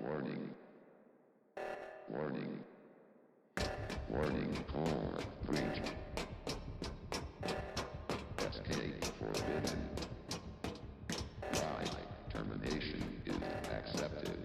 Warning. Warning. Warning. Call breach. Escape forbidden. Right. Termination is accepted.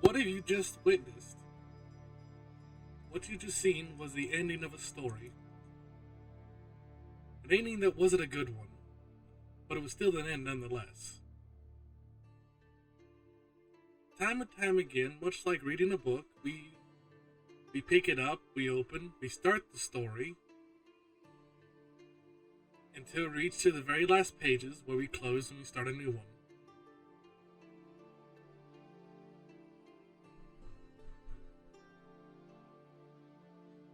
What have you just witnessed? What you just seen was the ending of a story. An ending that wasn't a good one, but it was still an end nonetheless. Time and time again, much like reading a book, we pick it up, we open, we start the story, until we reach to the very last pages where we close and we start a new one.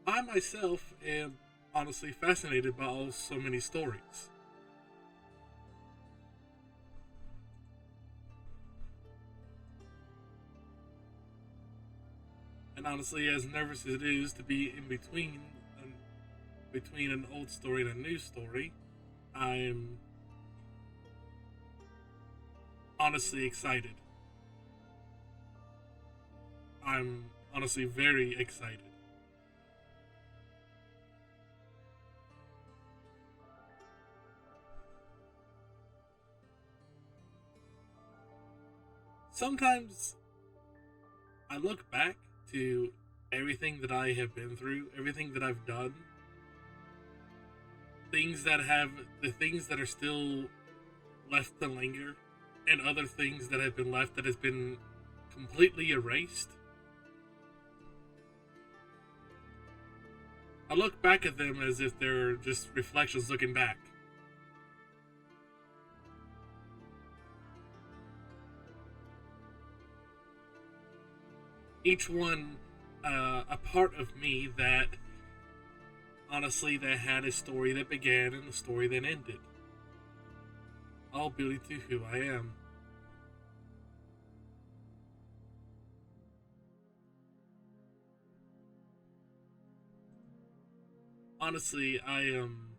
I myself am honestly fascinated by so many stories. And honestly, as nervous as it is to be in between an old story and a new story, I'm honestly excited. I'm honestly very excited. Sometimes I look back to everything that I have been through, everything that I've done, the things that are still left to linger, and other things that have been left that has been completely erased. I look back at them as if they're just reflections looking back. Each one a part of me that honestly that had a story that began and a story that ended, all building to who I am. Honestly, I am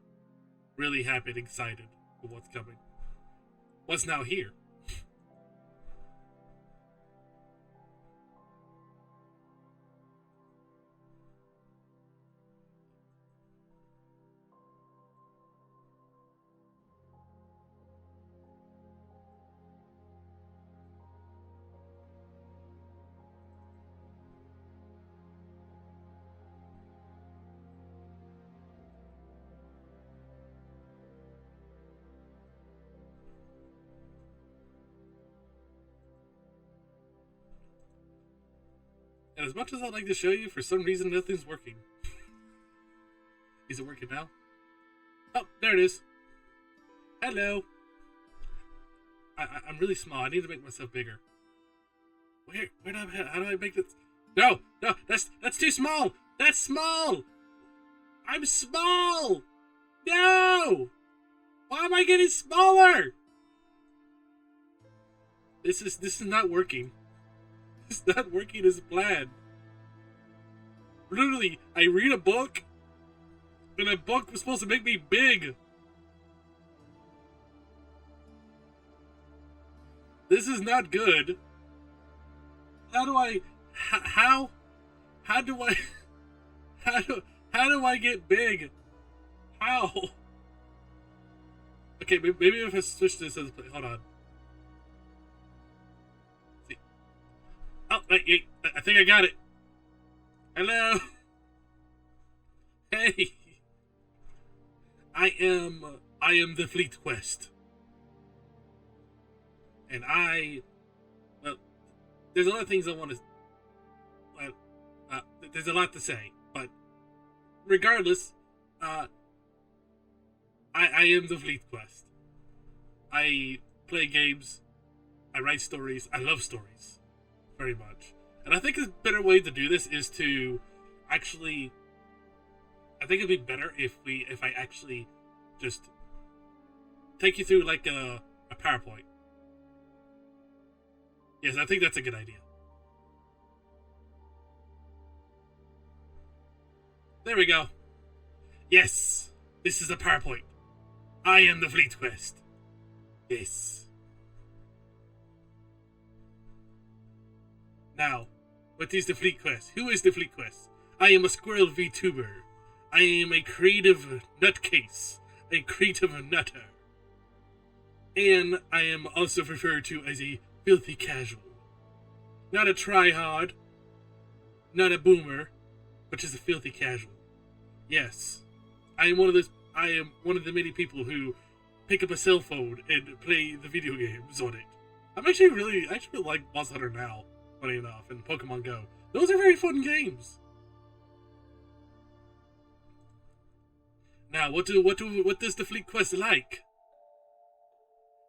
really happy and excited for what's coming. What's now here. And as much as I'd like to show you, for some reason nothing's working. Is it working now? Oh, there it is. Hello. I'm really small. I need to make myself bigger. Where do how do I make this? No, that's too small. That's small. I'm small! No! Why am I getting smaller? This is not working. It's not working as planned. Literally, I read a book, and a book was supposed to make me big. This is not good. How do I get big? How? Okay, maybe if I switch this as hold on. See. Oh, wait, I think I got it. Hello. Hey. I am the FleetQuest. And well, there's a lot of things I want to, there's a lot to say, but regardless, I am the FleetQuest. I play games, I write stories, I love stories, very much. And I think a better way to do this is to actually, I think it'd be better if I actually just take you through like a PowerPoint. Yes, I think that's a good idea. There we go. Yes, this is a PowerPoint. I am the FleetQuest. Yes. Now, what is the FleetQuest? Who is the FleetQuest? I am a squirrel VTuber. I am a creative nutcase. A creative nutter. And I am also referred to as a filthy casual. Not a tryhard. Not a boomer. But just a filthy casual. Yes. I am one of the many people who pick up a cell phone and play the video games on it. I actually like Monster Hunter now, funny enough, and Pokemon Go. Those are very fun games. Now, what does the FleetQuest like?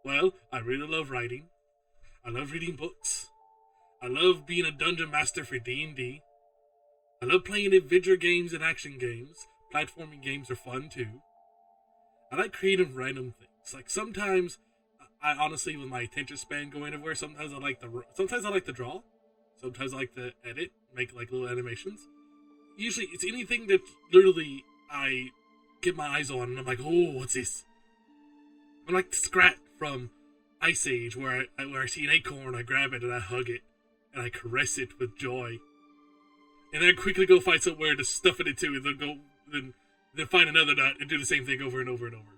Well, I really love writing. I love reading books. I love being a dungeon master for D&D. I love playing adventure games and action games. Platforming games are fun too. I like creative random things. Like sometimes, I honestly, with my attention span going everywhere, sometimes I like to draw. Sometimes I like to edit, make like little animations. Usually, it's anything that literally I get my eyes on, and I'm like, oh, what's this? I'm like Scrat from Ice Age, where I see an acorn, I grab it and I hug it, and I caress it with joy. And then I quickly go find somewhere to stuff it into, and then find another nut and do the same thing over and over and over.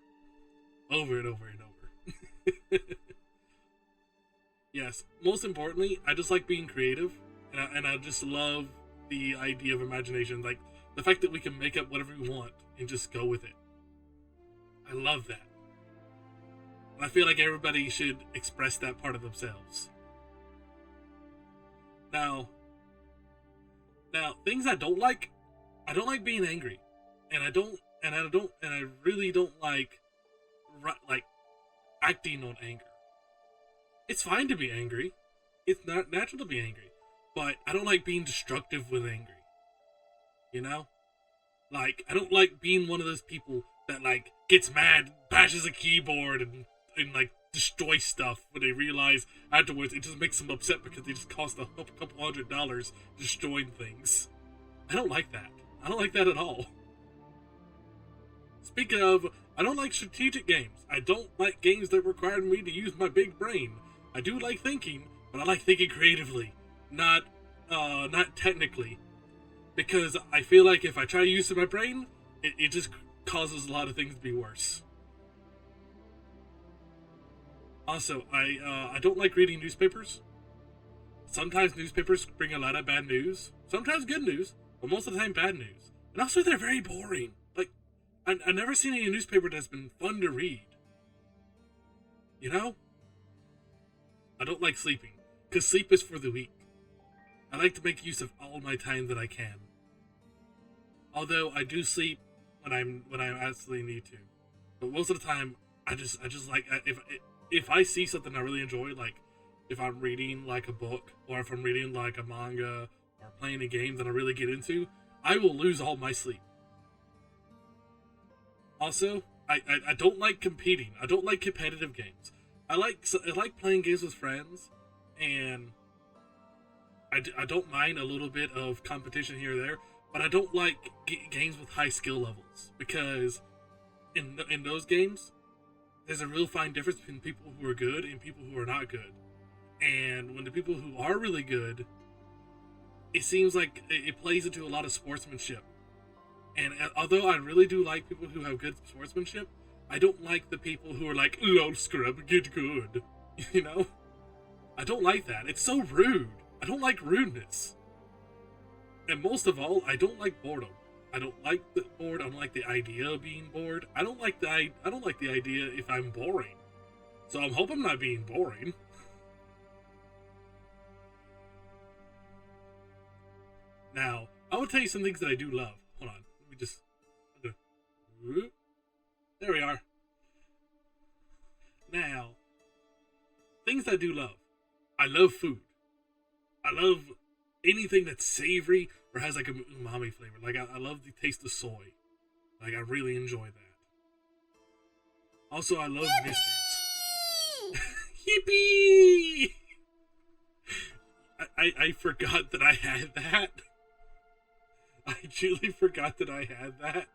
Over and over and over. Yes, most importantly, I just like being creative, and I just love the idea of imagination. Like, the fact that we can make up whatever we want and just go with it. I love that. And I feel like everybody should express that part of themselves. Now, things I don't like being angry. And I really don't like acting on anger. It's fine to be angry. It's not natural to be angry. But I don't like being destructive with anger. You know? Like, I don't like being one of those people that, like, gets mad, bashes a keyboard, and like, destroys stuff when they realize afterwards it just makes them upset because they just cost a couple $100 destroying things. I don't like that. I don't like that at all. Speaking of, I don't like strategic games. I don't like games that require me to use my big brain. I do like thinking, but I like thinking creatively, not technically. Because I feel like if I try using my brain, it just causes a lot of things to be worse. Also, I don't like reading newspapers. Sometimes newspapers bring a lot of bad news. Sometimes good news, but most of the time bad news. And also they're very boring. Like, I've never seen any newspaper that's been fun to read. You know? I don't like sleeping, because sleep is for the weak. I like to make use of all my time that I can. Although I do sleep when I absolutely need to. But most of the time, I just like, if I see something I really enjoy, like if I'm reading like a book, or if I'm reading like a manga, or playing a game that I really get into, I will lose all my sleep. Also, I don't like competing. I don't like competitive games. I like playing games with friends, and I don't mind a little bit of competition here or there, but I don't like games with high skill levels, because in those games, there's a real fine difference between people who are good and people who are not good. And when the people who are really good, it seems like it plays into a lot of sportsmanship. And although I really do like people who have good sportsmanship, I don't like the people who are like, "Oh, scrub, get good." You know? I don't like that. It's so rude. I don't like rudeness. And most of all, I don't like boredom. I don't like the bored. I don't like the idea of being bored. I don't like the idea if I'm boring. So I'm hoping I'm not being boring. Now, I will tell you some things that I do love. Hold on. Let me just... There we are. Now, things I do love. I love food. I love anything that's savory or has like a umami flavor. Like, I love the taste of soy. Like, I really enjoy that. Also, I love mysteries. Yippee! I forgot that I had that. I truly forgot that I had that.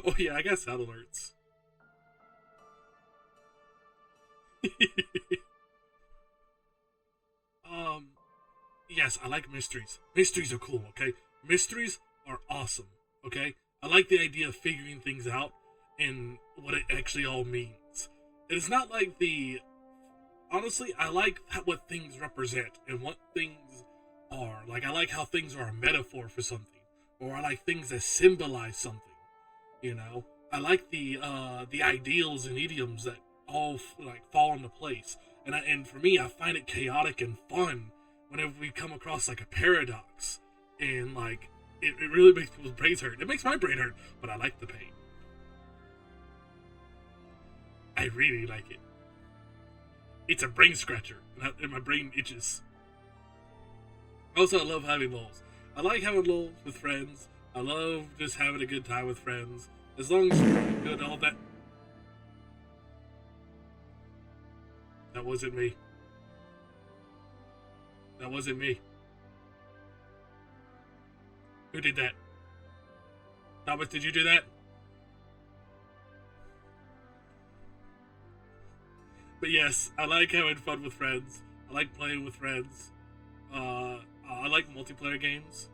Oh yeah, I got sound alerts. Yes, I like mysteries. Mysteries are cool, okay? Mysteries are awesome, okay? I like the idea of figuring things out and what it actually all means. It's not like honestly, I like what things represent and what things are. Like, I like how things are a metaphor for something. Or I like things that symbolize something, you know? I like the ideals and idioms that all, like, fall into place. And for me, I find it chaotic and fun whenever we come across, like, a paradox. And, like, it really makes people's brains hurt. It makes my brain hurt, but I like the pain. I really like it. It's a brain scratcher, and my brain itches. Also, I love having lulls. I like having lulls with friends. I love just having a good time with friends. As long as you're good, all that. That wasn't me. That wasn't me. Who did that? Thomas, did you do that? But yes, I like having fun with friends. I like playing with friends. I like multiplayer games.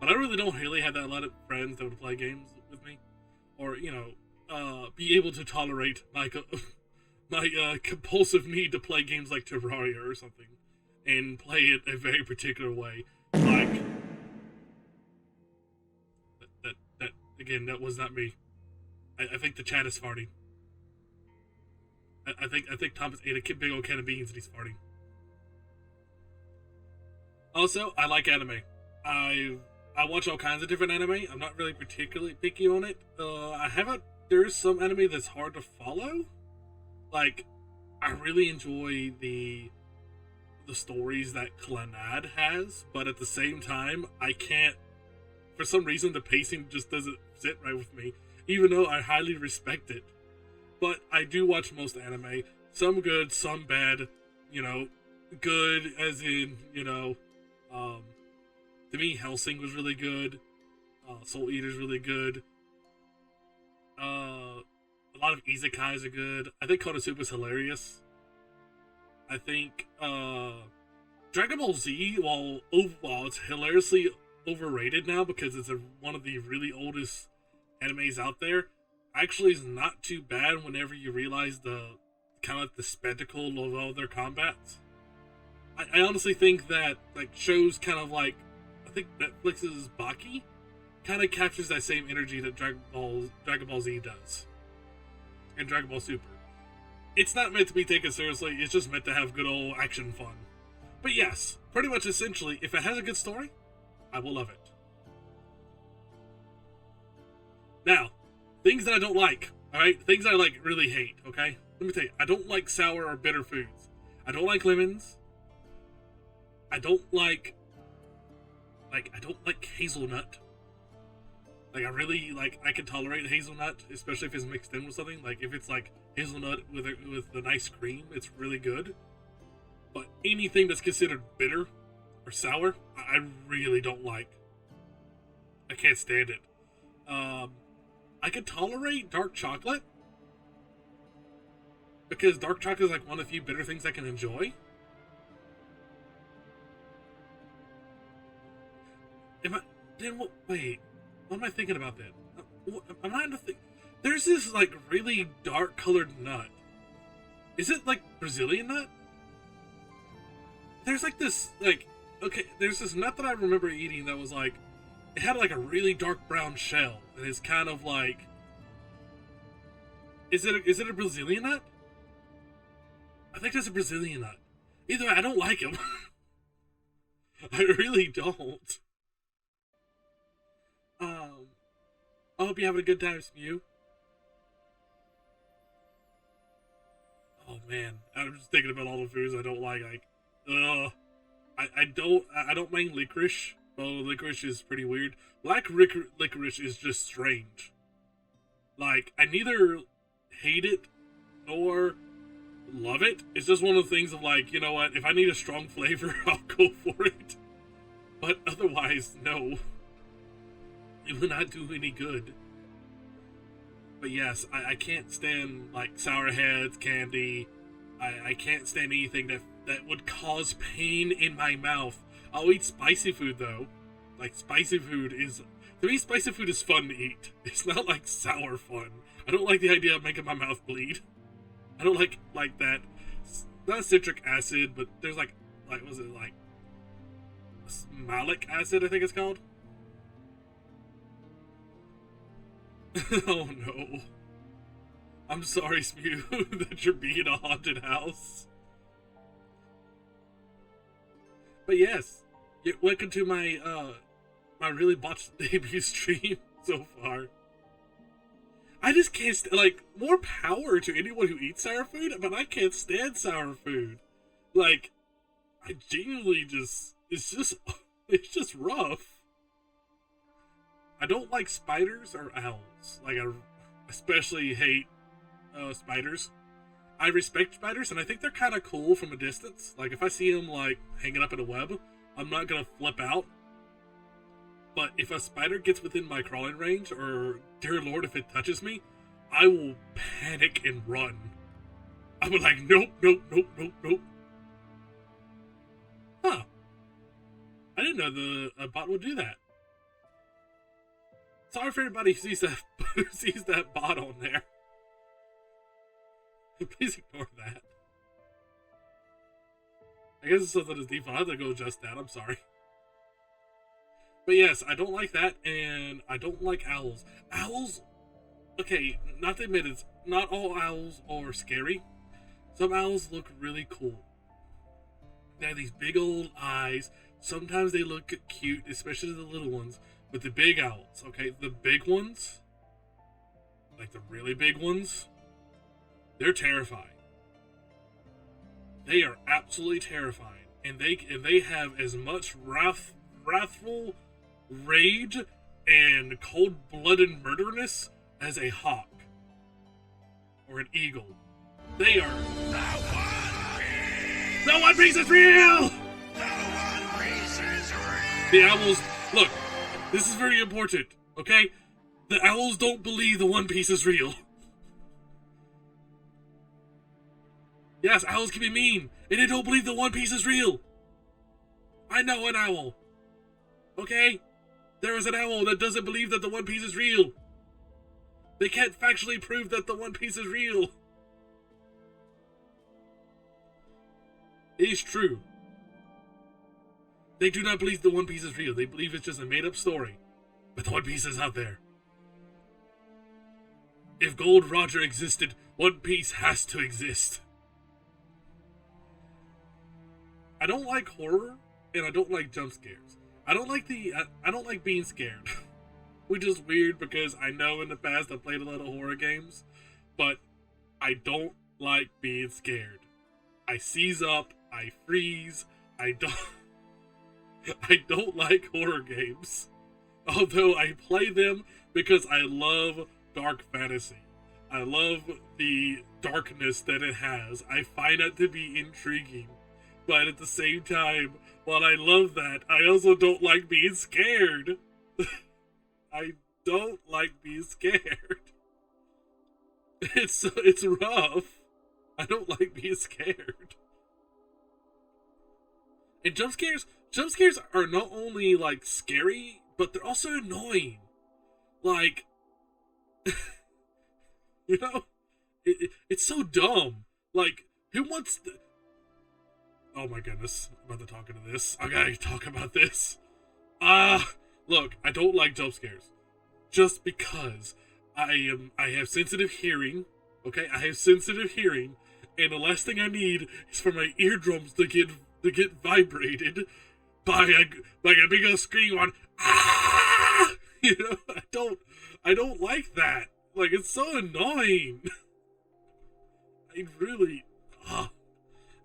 But I really don't really have that lot of friends that would play games with me. Or, you know, be able to tolerate my compulsive need to play games like Terraria or something. And play it a very particular way. Like... That again, that was not me. I think the chat is farting. I think Thomas ate a big old can of beans and he's farting. Also, I like anime. I watch all kinds of different anime. I'm not really particularly picky on it. There's some anime that's hard to follow. Like, I really enjoy the stories that Clannad has, but at the same time, I can't. For some reason, the pacing just doesn't sit right with me, even though I highly respect it. But I do watch most anime. Some good, some bad. You know, good as in, you know, to me, Hellsing was really good. Soul Eater's really good. A lot of isekais are good. I think Konosuba's hilarious. I think Dragon Ball Z, while it's hilariously overrated now because it's one of the really oldest animes out there, actually is not too bad whenever you realize the kind of like the spectacle of all their combats. I honestly think that like shows kind of like, I think Netflix's Baki kind of captures that same energy that Dragon Ball Z does, and Dragon Ball Super. It's not meant to be taken seriously. It's just meant to have good old action fun. But yes, pretty much essentially, if it has a good story, I will love it. Now, things that I don't like, alright? Things I like really hate, okay? Let me tell you, I don't like sour or bitter foods. I don't like lemons. I don't like hazelnut. Like, I can tolerate hazelnut, especially if it's mixed in with something. Like, if it's like hazelnut with a nice cream, it's really good. But anything that's considered bitter or sour, I really don't like. I can't stand it. I can tolerate dark chocolate, because dark chocolate is like one of the few bitter things I can enjoy. Wait, what am I thinking about then? I'm trying to think. There's this like really dark colored nut. Is it like Brazilian nut? There's like this, like, okay, there's this nut that I remember eating that was like, it had like a really dark brown shell, and it's kind of like, is it a Brazilian nut? I think it's a Brazilian nut. Either way, I don't like them. I really don't. I hope you're having a good time, Smew. Oh man, I'm just thinking about all the foods I don't like. Like, I don't mind licorice. Well, licorice is pretty weird. Black licorice is just strange. Like, I neither hate it nor love it. It's just one of the things of like, you know what? If I need a strong flavor, I'll go for it. But otherwise, no. It will not do any good. But yes, I can't stand like Sour Heads, candy. I can't stand anything that would cause pain in my mouth. I'll eat spicy food though. Like, spicy food is, to me, spicy food is fun to eat. It's not like sour fun. I don't like the idea of making my mouth bleed. I don't like that. Not citric acid, but there's like was it like malic acid, I think it's called? Oh no. I'm sorry, Spew, that you're being a haunted house. But yes, welcome to my my really botched debut stream so far. I just can't like, more power to anyone who eats sour food, but I can't stand sour food. Like, I genuinely it's just rough. I don't like spiders or owls. Like, I especially hate spiders. I respect spiders, and I think they're kind of cool from a distance. Like, if I see them, like, hanging up in a web, I'm not gonna flip out. But if a spider gets within my crawling range, or, dear lord, if it touches me, I will panic and run. I would like, nope, nope, nope, nope, nope. Huh. I didn't know the bot would do that. Sorry for everybody who sees that bot on there. Please ignore that. I guess it's something as default. I have to go adjust that. I'm sorry. But yes, I don't like that, and I don't like owls. Owls, okay, not to admit it, not all owls are scary. Some owls look really cool. They have these big old eyes. Sometimes they look cute, especially the little ones. But the big owls, okay, the big ones, like the really big ones, they're terrifying. They are absolutely terrifying, and they have as much wrathful rage and cold-blooded murderness as a hawk or an eagle. They are. The One Piece is real. The owls. Look, this is very important. Okay, the owls don't believe the One Piece is real. Yes, owls can be mean, and they don't believe the One Piece is real. I know an owl. Okay? There is an owl that doesn't believe that the One Piece is real. They can't factually prove that the One Piece is real. It is true. They do not believe the One Piece is real. They believe it's just a made-up story. But the One Piece is out there. If Gold Roger existed, One Piece has to exist. I don't like horror, and I don't like jump scares. I don't like being scared. Which is weird because I know in the past I've played a lot of horror games, but I don't like being scared. I seize up, I freeze, I don't like horror games. Although I play them because I love dark fantasy. I love the darkness that it has. I find that to be intriguing. But at the same time, while I love that, I also don't like being scared. I don't like being scared. It's rough. I don't like being scared. And jump scares are not only like scary, but they're also annoying. Like, you know, it's so dumb. Like, who wants to... Oh my goodness, I'm about to talk into this. I gotta talk about this. Look, I don't like jump scares. Just because I have sensitive hearing. Okay, I have sensitive hearing, and the last thing I need is for my eardrums to get vibrated by a big old scream on. Ah! You know, I don't like that. Like, it's so annoying. I really, I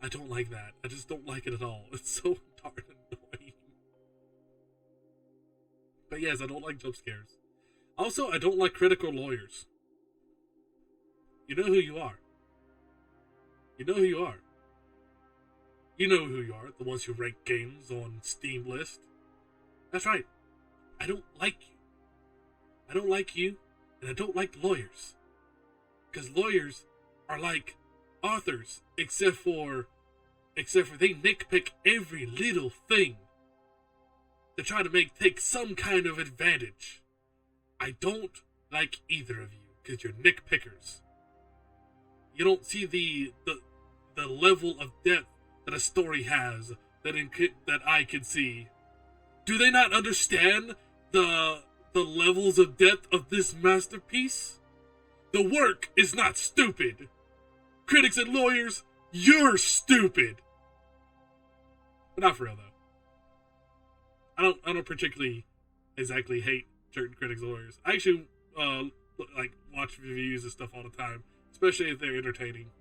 don't like that. I just don't like it at all. It's so darn annoying. But yes, I don't like jump scares. Also, I don't like critical lawyers. You know who you are. You know who you are. You know who you are, the ones who rank games on Steam list. That's right. I don't like you. I don't like you, and I don't like lawyers. Because lawyers are like authors, except for they nitpick every little thing to try to take some kind of advantage. I don't like either of you, because you're nitpickers. You don't see the level of depth that a story has that I can see. Do they not understand the levels of depth of this masterpiece? The work is not stupid. Critics and lawyers, you're stupid. But not for real though. I don't particularly exactly hate certain critics and lawyers. I actually like watch reviews and stuff all the time, especially if they're entertaining.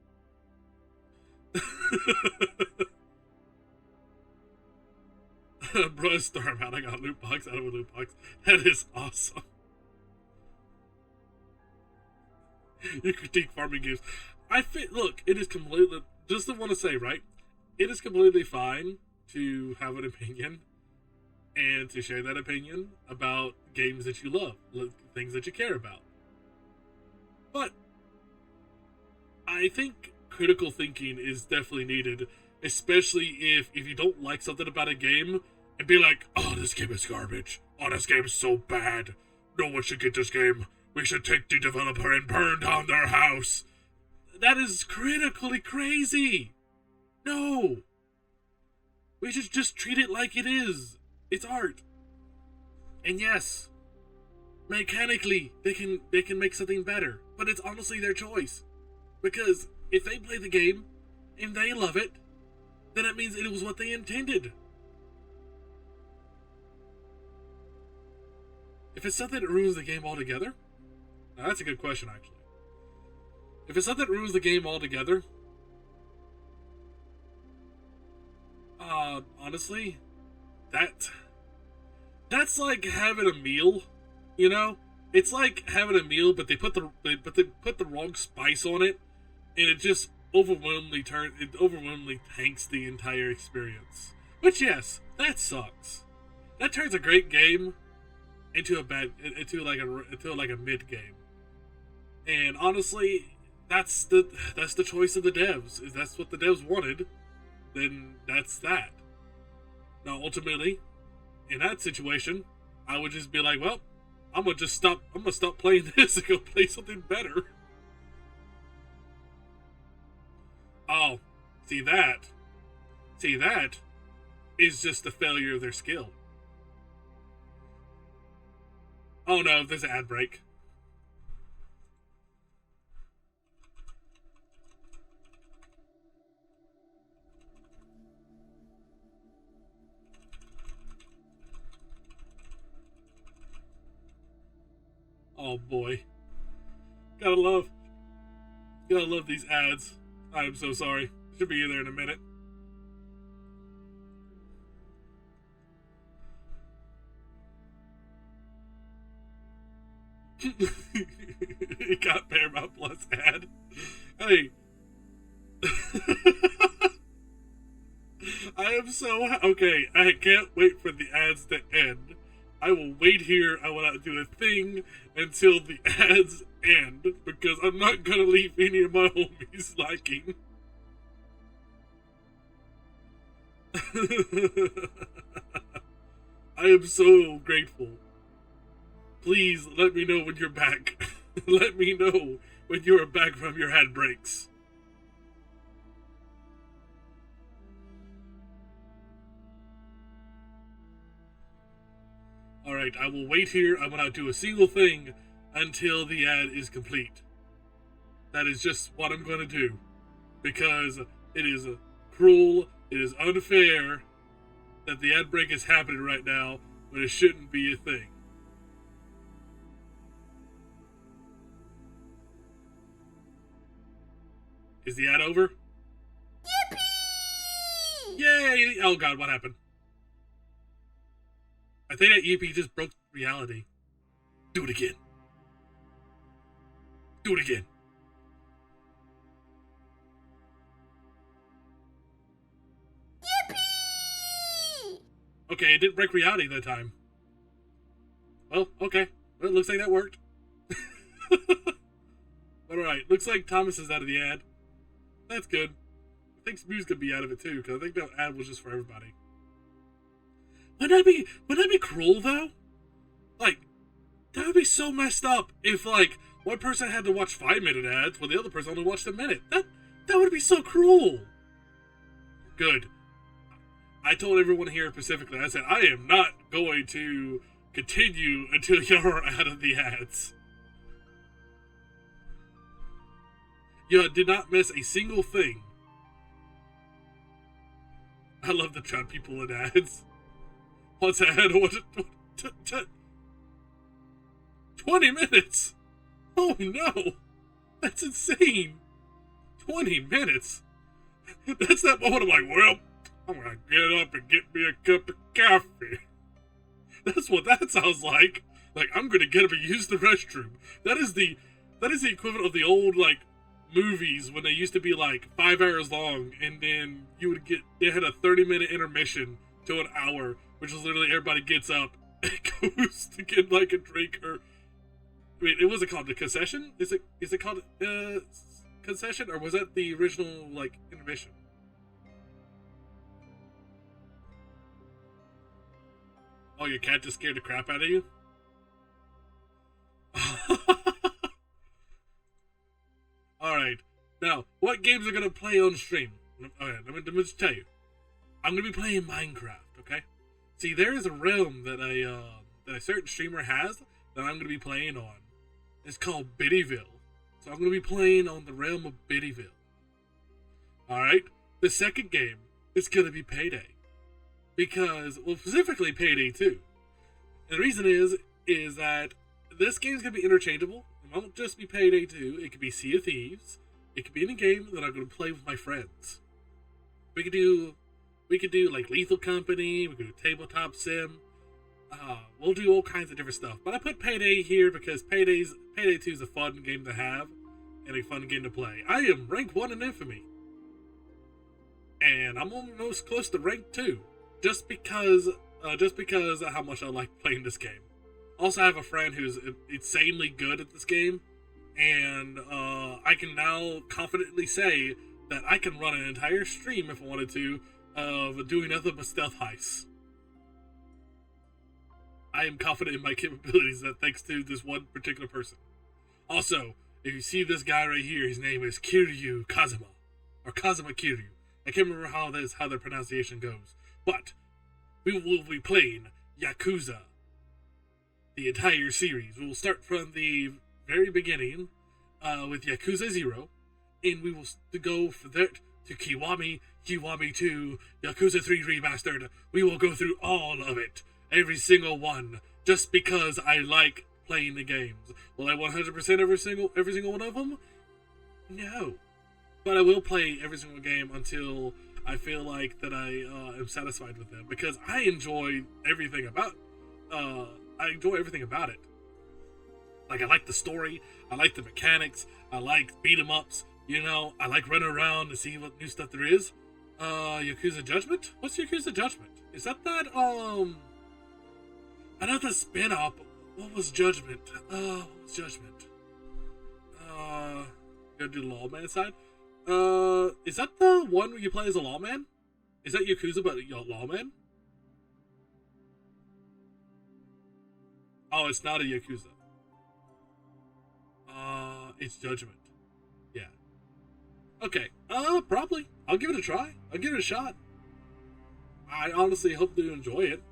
Bro, Starbound, I got loot box out of a loot box. That is awesome. You critique farming games. Look, it is completely, just to want to say, right? It is completely fine to have an opinion and to share that opinion about games that you love, things that you care about. But I think critical thinking is definitely needed, especially if you don't like something about a game and be like, oh, this game is garbage. Oh, this game is so bad. No one should get this game. We should take the developer and burn down their house. That is critically crazy. No. We should just treat it like it is. It's art. And yes, mechanically, they can make something better. But it's honestly their choice. Because if they play the game and they love it, then it means it was what they intended. If it's something that ruins the game altogether, now that's a good question actually. If it's something that ruins the game altogether, honestly, that's like having a meal, you know? It's like having a meal, but they put the wrong spice on it, and it just overwhelmingly tanks the entire experience. Which, yes, that sucks. That turns a great game into a mid game. And honestly, that's the choice of the devs. If that's what the devs wanted, then that's that. Now, ultimately, in that situation, I would just be like, well, I'm gonna stop playing this and go play something better. Oh, see that is just the failure of their skill. Oh no, there's an ad break. Oh boy. Gotta love these ads. I am so sorry. Should be there in a minute. It got Paramount Plus ad. Hey. I am so okay. I can't wait for the ads to end. I will wait here. I will not do a thing until the ads end because I'm not gonna leave any of my homies lacking. I am so grateful. Please let me know when you're back. Let me know when you are back from your ad breaks. Alright, I will wait here. I will not do a single thing until the ad is complete. That is just what I'm going to do. Because it is cruel, it is unfair that the ad break is happening right now when it shouldn't be a thing. Is the ad over? Yippee! Yay! Oh god, what happened? I think that Yippee just broke reality. Do it again. Do it again. Yippee! Okay, it didn't break reality that time. Well, okay. Well, it looks like that worked. Alright, looks like Thomas is out of the ad. That's good. I think Smooth's gonna be out of it too, because I think that ad was just for everybody. Wouldn't that be cruel though? Like, that would be so messed up if like one person had to watch 5-minute ads while the other person only watched a minute. That would be so cruel. Good. I told everyone here specifically, I said, I am not going to continue until you're out of the ads. You did not miss a single thing. I love the trap people in ads. What's ahead? 20 minutes? Oh no! That's insane! 20 minutes? That's that moment I'm like, well, I'm gonna get up and get me a cup of coffee. That's what that sounds like. Like, I'm gonna get up and use the restroom. That is the equivalent of the old, like, movies when they used to be like 5 hours long, and then they had a 30-minute intermission to an hour, which is literally everybody gets up and goes to get like a drink or wait, it wasn't called the concession? Is it called concession, or was that the original like intermission? Oh, your cat just scared the crap out of you? Alright. Now, what games are gonna play on stream? Okay, let me just tell you. I'm gonna be playing Minecraft, okay? See, there is a realm that a certain streamer has that I'm gonna be playing on. It's called Biddyville. So I'm gonna be playing on the realm of Biddyville. Alright? The second game is gonna be Payday. Because, well, specifically Payday 2. And the reason is that this game's gonna be interchangeable. It won't just be Payday 2. It could be Sea of Thieves. It could be any game that I'm gonna play with my friends. We could do like Lethal Company. We could do Tabletop Sim. We'll do all kinds of different stuff. But I put Payday here because Payday 2 is a fun game to have and a fun game to play. I am rank 1 in Infamy. And I'm almost close to rank 2. Just because of how much I like playing this game. Also, I have a friend who's insanely good at this game. And I can now confidently say that I can run an entire stream if I wanted to of doing nothing but stealth heists. I am confident in my capabilities that thanks to this one particular person. Also, if you see this guy right here, his name is Kiryu Kazuma. Or Kazuma Kiryu. I can't remember how their pronunciation goes. But we will be playing Yakuza. The entire series. We will start from the very beginning with Yakuza 0. And we will go from that to Kiwami 2, Yakuza 3 Remastered. We will go through all of it. Every single one. Just because I like playing the games. Will I 100% every single one of them? No. But I will play every single game until I feel like that I am satisfied with them. Because I enjoy everything about it. Like, I like the story, I like the mechanics, I like beat 'em ups, you know, I like running around to see what new stuff there is. Yakuza Judgment? What's Yakuza Judgment? Is that I know the spin-off, but what was Judgment? What was Judgment? Go do the lawman side. Is that the one where you play as a lawman? Is that Yakuza but lawman? Oh, it's not a Yakuza. It's Judgment. Yeah. Okay. Probably. I'll give it a try. I'll give it a shot. I honestly hope to enjoy it.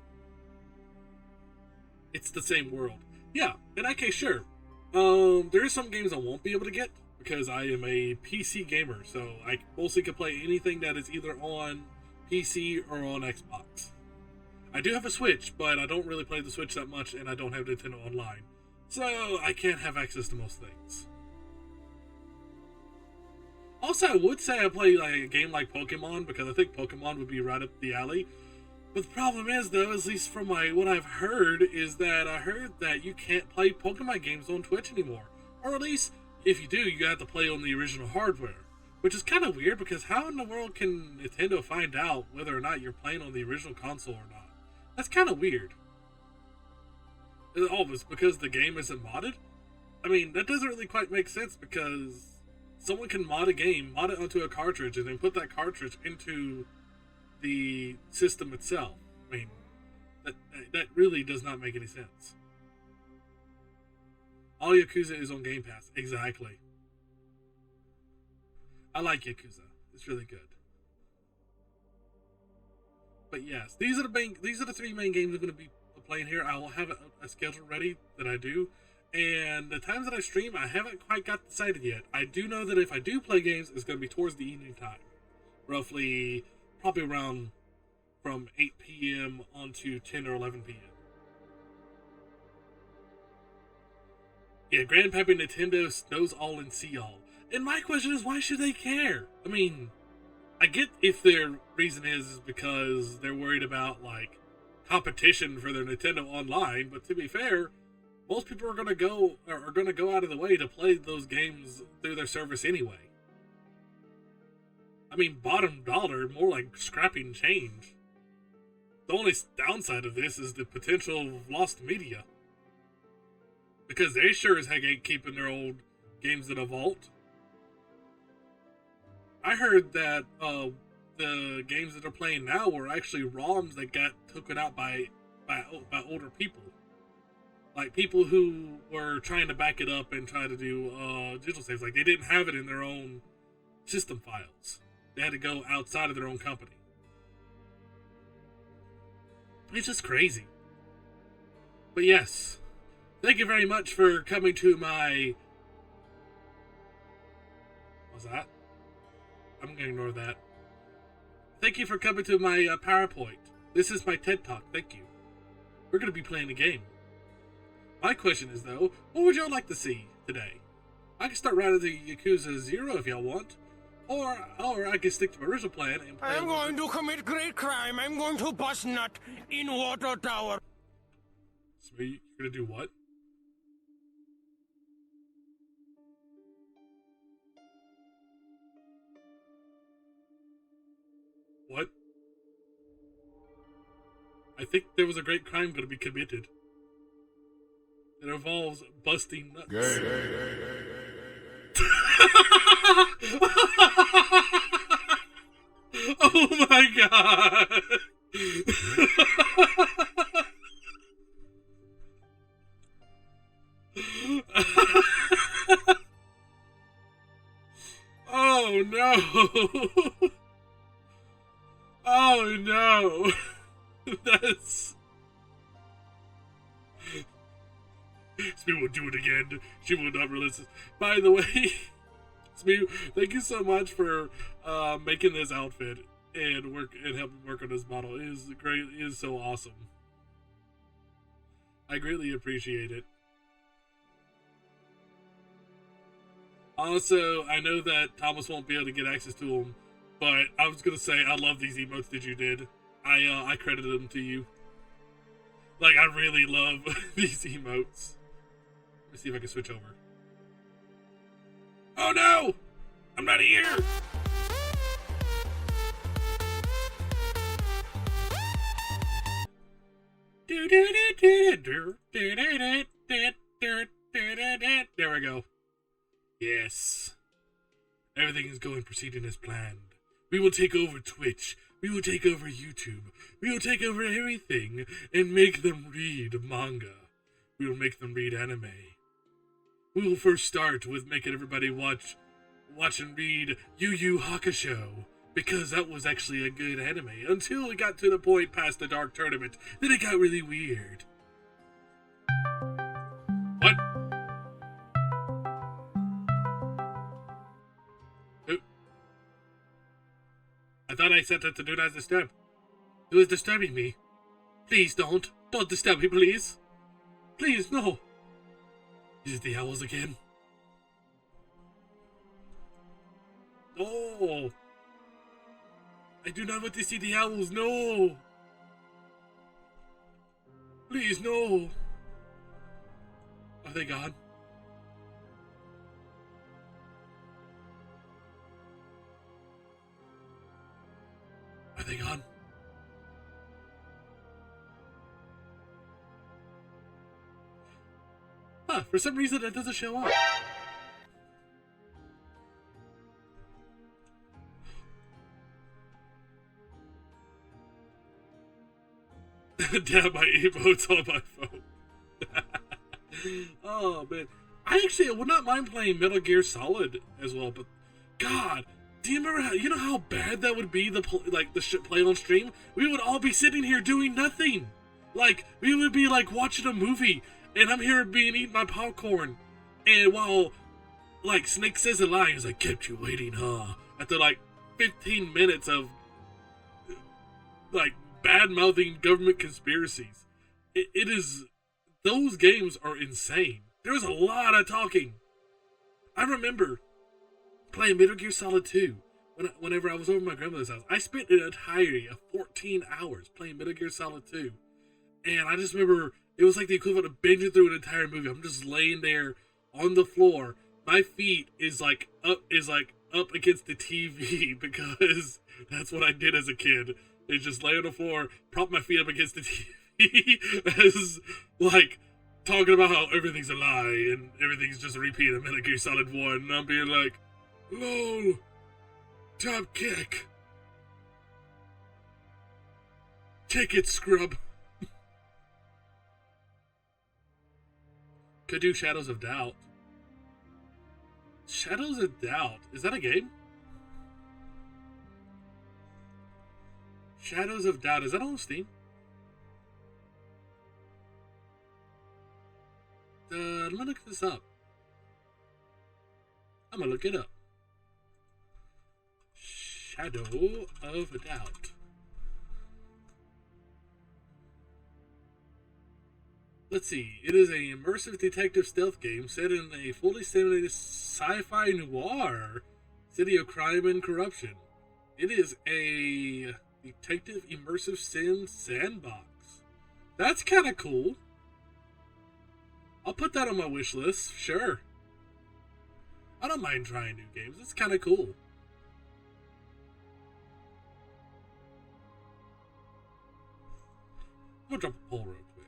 It's the same world. Yeah, in that case, sure. There are some games I won't be able to get because I am a PC gamer, so I mostly can play anything that is either on PC or on Xbox. I do have a Switch, but I don't really play the Switch that much, and I don't have Nintendo Online, so I can't have access to most things. Also, I would say I play like a game like Pokemon, because I think Pokemon would be right up the alley. But the problem is, though, at least from what I've heard, is that I heard that you can't play Pokemon games on Twitch anymore. Or at least, if you do, you have to play on the original hardware. Which is kind of weird, because how in the world can Nintendo find out whether or not you're playing on the original console or not? That's kind of weird. Oh, it's because the game isn't modded? I mean, that doesn't really quite make sense, because someone can mod a game, mod it onto a cartridge, and then put that cartridge into the system itself. I mean, that really does not make any sense. All Yakuza is on Game Pass. Exactly. I like Yakuza. It's really good. But yes, these are the three main games I'm going to be playing here. I will have a schedule ready that I do. And the times that I stream, I haven't quite got decided yet. I do know that if I do play games, it's going to be towards the evening time. Roughly, probably around from 8 p.m. on to 10 or 11 p.m. Yeah, Grandpappy Nintendo knows all and see all. And my question is, why should they care? I mean, I get if their reason is because they're worried about, like, competition for their Nintendo Online, but to be fair, most people are going to go out of the way to play those games through their service anyway. I mean, bottom dollar, more like scrapping change. The only downside of this is the potential of lost media. Because they sure as heck ain't keeping their old games in a vault. I heard that the games that they're playing now were actually ROMs that got taken out by older people. Like, people who were trying to back it up and try to do digital saves. Like, they didn't have it in their own system files. They had to go outside of their own company. It's just crazy. But yes, thank you very much for coming to my... What's that? I'm going to ignore that. Thank you for coming to my PowerPoint. This is my TED Talk. Thank you. We're going to be playing a game. My question is, though, what would y'all like to see today? I can start right at the Yakuza 0 if y'all want. Or I can stick to my original plan and play... I'm going to commit great crime. I'm going to bust nut in water tower. Sweet. You're going to do what? What? I think there was a great crime going to be committed. It involves busting nuts. Oh my god! Oh no! Oh no! That's... Smee will do it again. She will not release it. By the way, Smee, thank you so much for making this outfit and helping work on this model. It is great. It is so awesome. I greatly appreciate it. Also, I know that Thomas won't be able to get access to them, but I was gonna say I love these emotes that you did. I credited them to you. Like, I really love these emotes. Let me see if I can switch over. Oh no! I'm not here! There we go. Yes. Everything is proceeding as planned. We will take over Twitch. We will take over YouTube. We will take over everything and make them read manga. We will make them read anime. We will first start with making everybody watch and read Yu Yu Hakusho, because that was actually a good anime, until it got to the point past the Dark Tournament. Then it got really weird. What? I thought I set it to do not disturb. Who is disturbing me? Please don't. Don't disturb me, please. Please, no. Is it the owls again? No. I do not want to see the owls, no. Please, no. Are they gone? Are they gone? Huh, for some reason it doesn't show up. Damn, my emotes on my phone. Oh man, I would not mind playing Metal Gear Solid as well, but God, do you remember you know how bad that would be? The play on stream, we would all be sitting here doing nothing. Like we would be like watching a movie, and I'm here eating my popcorn, and while like Snake Says a Lie, he's like, kept you waiting, huh? After like 15 minutes of like bad-mouthing government conspiracies. It is, those games are insane. There's a lot of talking. I remember playing Metal Gear Solid 2 whenever I was over at my grandmother's house. I spent an entirety of 14 hours playing Metal Gear Solid 2. And I just remember it was like the equivalent of binging through an entire movie. I'm just laying there on the floor. My feet is like up against the TV because that's what I did as a kid. They just lay on the floor, prop my feet up against the TV, as like talking about how everything's a lie and everything's just a repeat of Metal Gear Solid 1, and I'm being like, lol, top kick. Take it, scrub. Could do Shadows of Doubt. Shadows of Doubt. Is that a game? Shadows of Doubt. Is that on Steam? Let me look this up. I'm gonna look it up. Shadow of Doubt. Let's see. It is a immersive detective stealth game set in a fully simulated sci-fi noir city of crime and corruption. It is a detective immersive sim sandbox. That's kind of cool. I'll put that on my wish list. Sure. I don't mind trying new games. It's kind of cool. I'm gonna drop a poll real quick.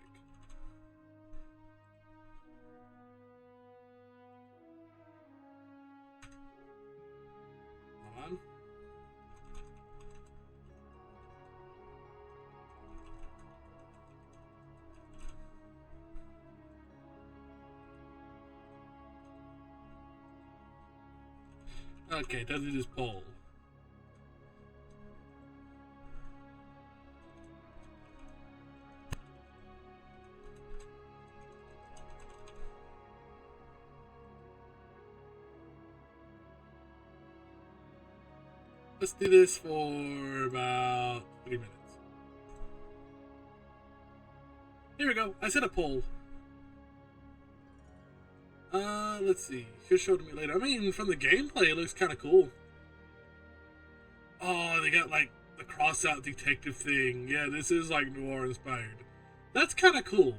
Hold on. Okay, let's do this poll. Let's do this for about 3 minutes. Here we go. I set a poll. Let's see. He'll show it to me later. I mean, from the gameplay, it looks kind of cool. Oh, they got like the cross-out detective thing. Yeah, this is like noir inspired. That's kind of cool.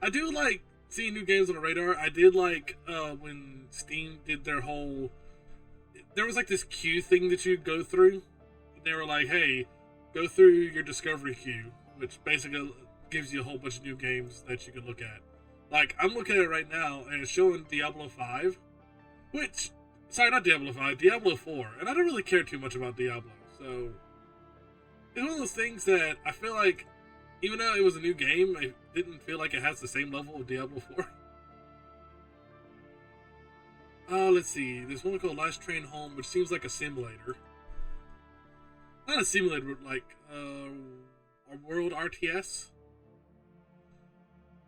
I do like seeing new games on the radar. I did like when Steam did their whole. There was like this queue thing that you'd go through. They were like, "Hey, go through your discovery queue," which basically gives you a whole bunch of new games that you can look at. Like, I'm looking at it right now, and it's showing Diablo 5, which, sorry, not Diablo 5, Diablo 4, and I don't really care too much about Diablo, so it's one of those things that I feel like, even though it was a new game, I didn't feel like it has the same level of Diablo 4. Let's see, there's one called Last Train Home, which seems like a simulator. Not a simulator, but like, a world RTS.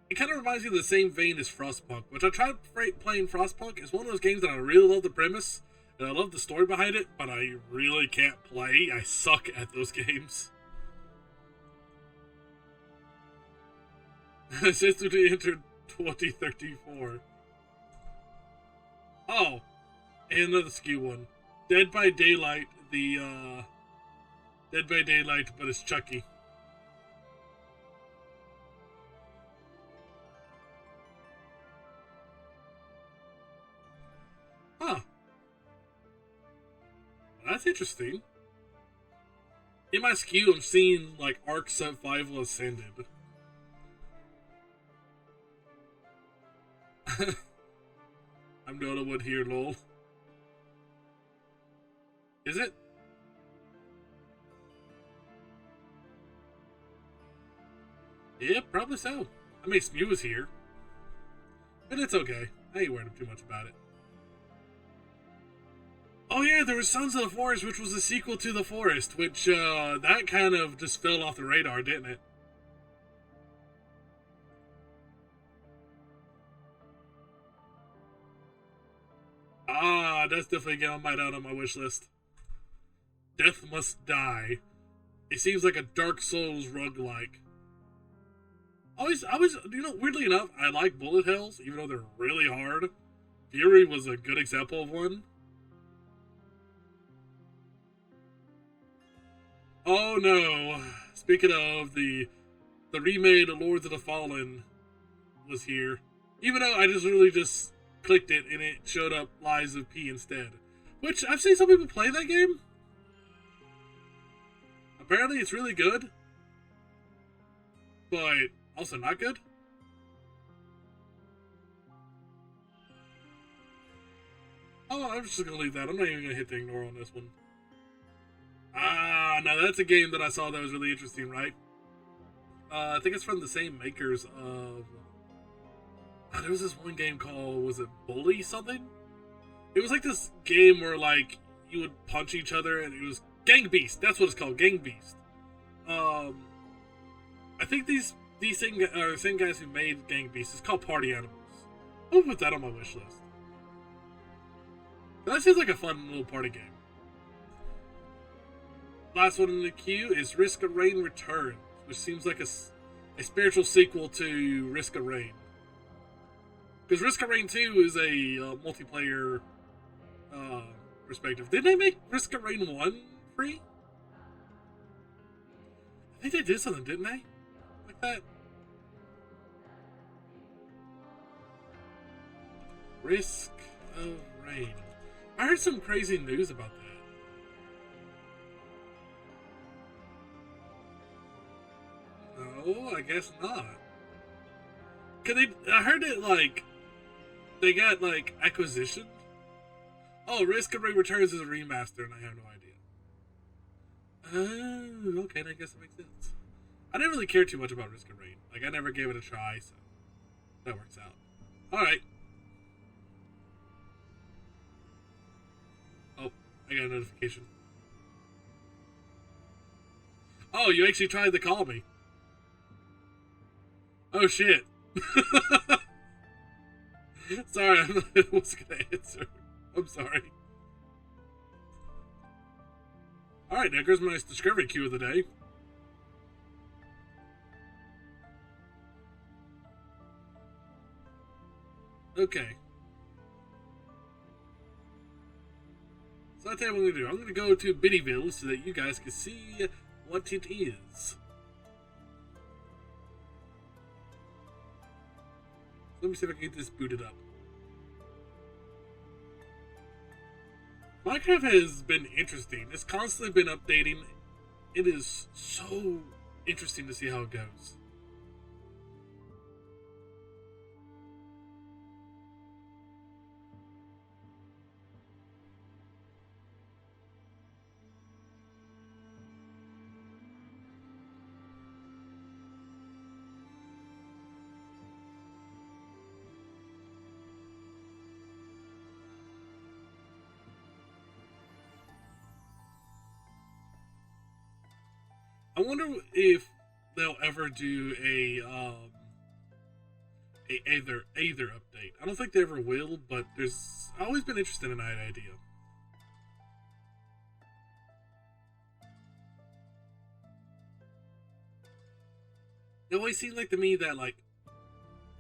It kind of reminds me of the same vein as Frostpunk, which I tried playing Frostpunk. It's one of those games that I really love the premise, and I love the story behind it, but I really can't play. I suck at those games. Since we entered 2034. Oh, and another skew one. Dead by Daylight, Dead by Daylight, but it's Chucky. Huh. That's interesting. In my skew, I'm seeing, like, Ark Survival Ascended. I'm Dota Wood here, lol. Is it? Yeah, probably so. I mean, Spew is here. But it's okay. I ain't worried too much about it. Oh yeah, there was Sons of the Forest, which was a sequel to The Forest, which, that kind of just fell off the radar, didn't it? Ah, that's definitely getting on my wish list. Death Must Die. It seems like a Dark Souls roguelike. You know, weirdly enough, I like bullet hells, even though they're really hard. Fury was a good example of one. Oh no! Speaking of, the remade Lords of the Fallen was here. Even though I just clicked it and it showed up Lies of P instead. Which, I've seen some people play that game. Apparently it's really good. But also not good. Oh, I'm just gonna leave that. I'm not even gonna hit the ignore on this one. Ah, now that's a game that I saw that was really interesting, right? I think it's from the same makers of... there was this one game called, was it Bully something? It was like this game where, like, you would punch each other, and it was Gang Beast. That's what it's called, Gang Beast. I think these same guys who made Gang Beast. It's called Party Animals. I'll put that on my wish list. That seems like a fun little party game. Last one in the queue is Risk of Rain Returns, which seems like a spiritual sequel to Risk of Rain. Because Risk of Rain 2 is a multiplayer perspective. Didn't they make Risk of Rain 1 free? I think they did something, didn't they? Like that? Risk of Rain. I heard some crazy news about that. No, I guess not. I heard it, like, they got, like, acquisitioned. Oh, Risk of Rain Returns is a remaster, and I have no idea. Oh, okay, I guess that makes sense. I didn't really care too much about Risk of Rain. Like, I never gave it a try, so that works out. Alright. Oh, I got a notification. Oh, you actually tried to call me. Oh, shit. Sorry, I wasn't gonna answer. I'm sorry. Alright, there goes my discovery queue of the day. Okay. So I'll tell you what I'm gonna do. I'm gonna go to Biddyville so that you guys can see what it is. Let me see if I can get this booted up. Minecraft has been interesting. It's constantly been updating. It is so interesting to see how it goes. I wonder if they'll ever do a Aether update. I don't think they ever will, but there's always been interested in that idea. It always seems like to me that like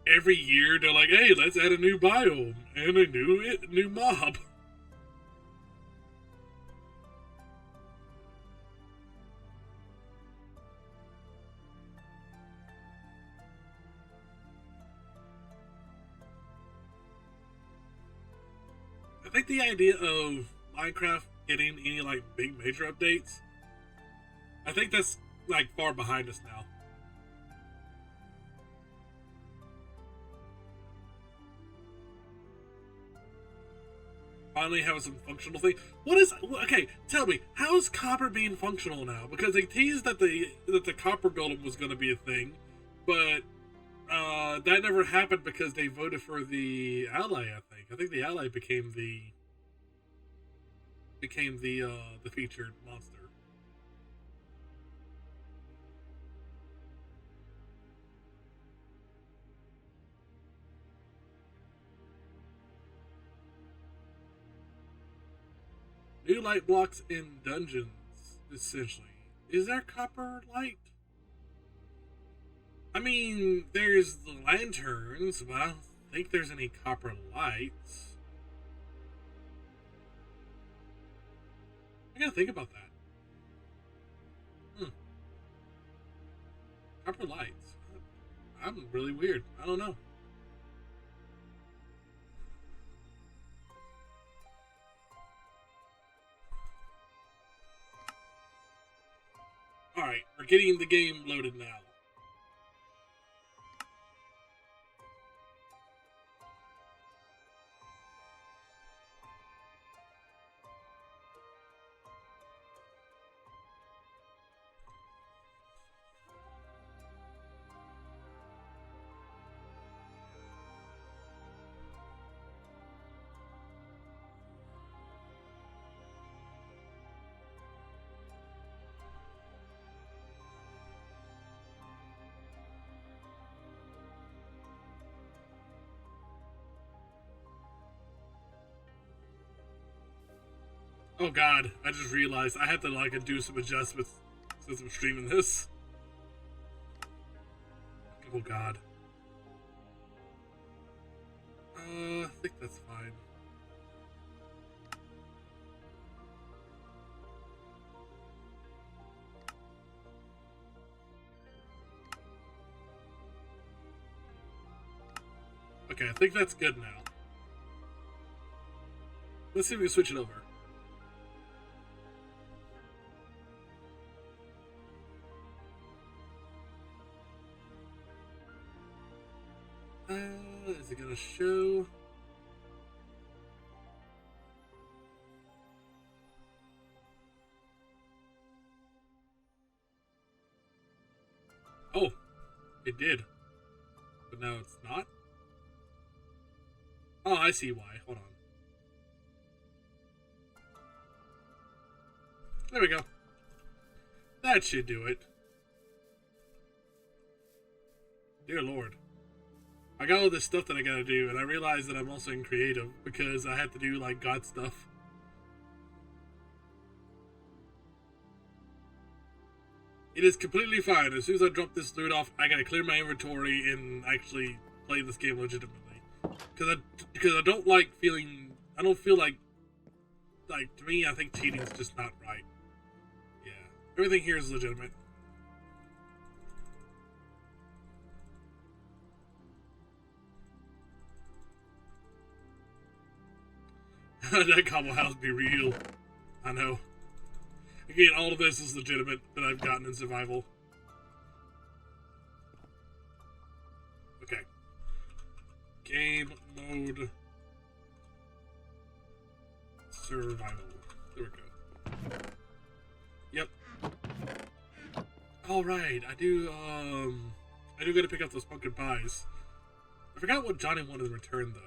every year they're like, hey, let's add a new biome and a new mob. I think the idea of Minecraft getting any like big major updates, I think that's like far behind us now. Finally have some functional thing. What is okay? Tell me, how is copper being functional now? Because they teased that the copper golem was going to be a thing, but that never happened because they voted for the ally. I think the ally became the featured monster. New light blocks in dungeons, essentially. Is there copper light? I mean, there's the lanterns, but I don't think there's any copper lights. I gotta think about that. Copper lights. I'm really weird. I don't know. Alright, we're getting the game loaded now. Oh god, I just realized I had to like do some adjustments since I'm streaming this. Oh god. I think that's fine. Okay, I think that's good now. Let's see if we can switch it over. Is it gonna show? Oh, it did. But now it's not? Oh, I see why. Hold on. There we go. That should do it. Dear Lord. I got all this stuff that I gotta do, and I realized that I'm also in creative because I had to do like God stuff. It is completely fine. As soon as I drop this loot off, I gotta clear my inventory and actually play this game legitimately. Because I don't like feeling. I don't feel like to me. I think cheating is just not right. Yeah, everything here is legitimate. That cobble house be real. I know. Again, all of this is legitimate that I've gotten in survival. Okay. Game mode. Survival. There we go. Yep. Alright, I do gotta pick up those pumpkin pies. I forgot what Johnny wanted in return, though.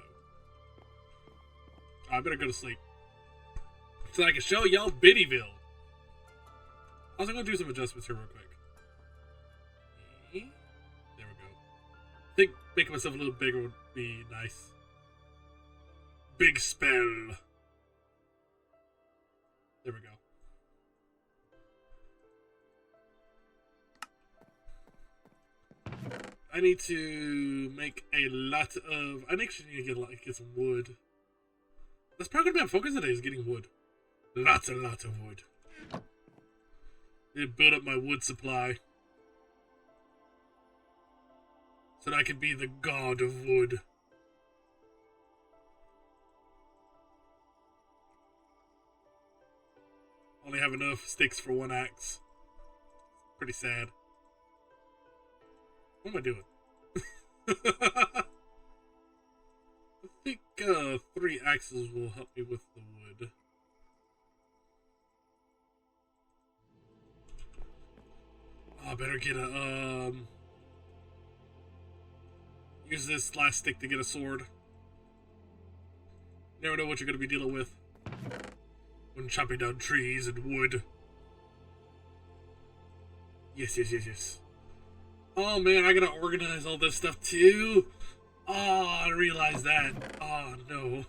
I better go to sleep. So I can show y'all Biddyville. I was gonna do some adjustments here real quick. There we go. I think making myself a little bigger would be nice. Big spell. There we go. I need to make a lot of... I actually need to get some wood. That's probably gonna be my focus today, is getting wood. Lots and lots of wood. Need to build up my wood supply. So that I can be the god of wood. Only have enough sticks for one axe. Pretty sad. What am I doing? I think 3 axes will help me with the wood. Oh, I better get a, use this last stick to get a sword. Never know what you're going to be dealing with when chopping down trees and wood. Yes, yes, yes, yes. Oh man, I gotta organize all this stuff too. Oh, I realized that. Oh no.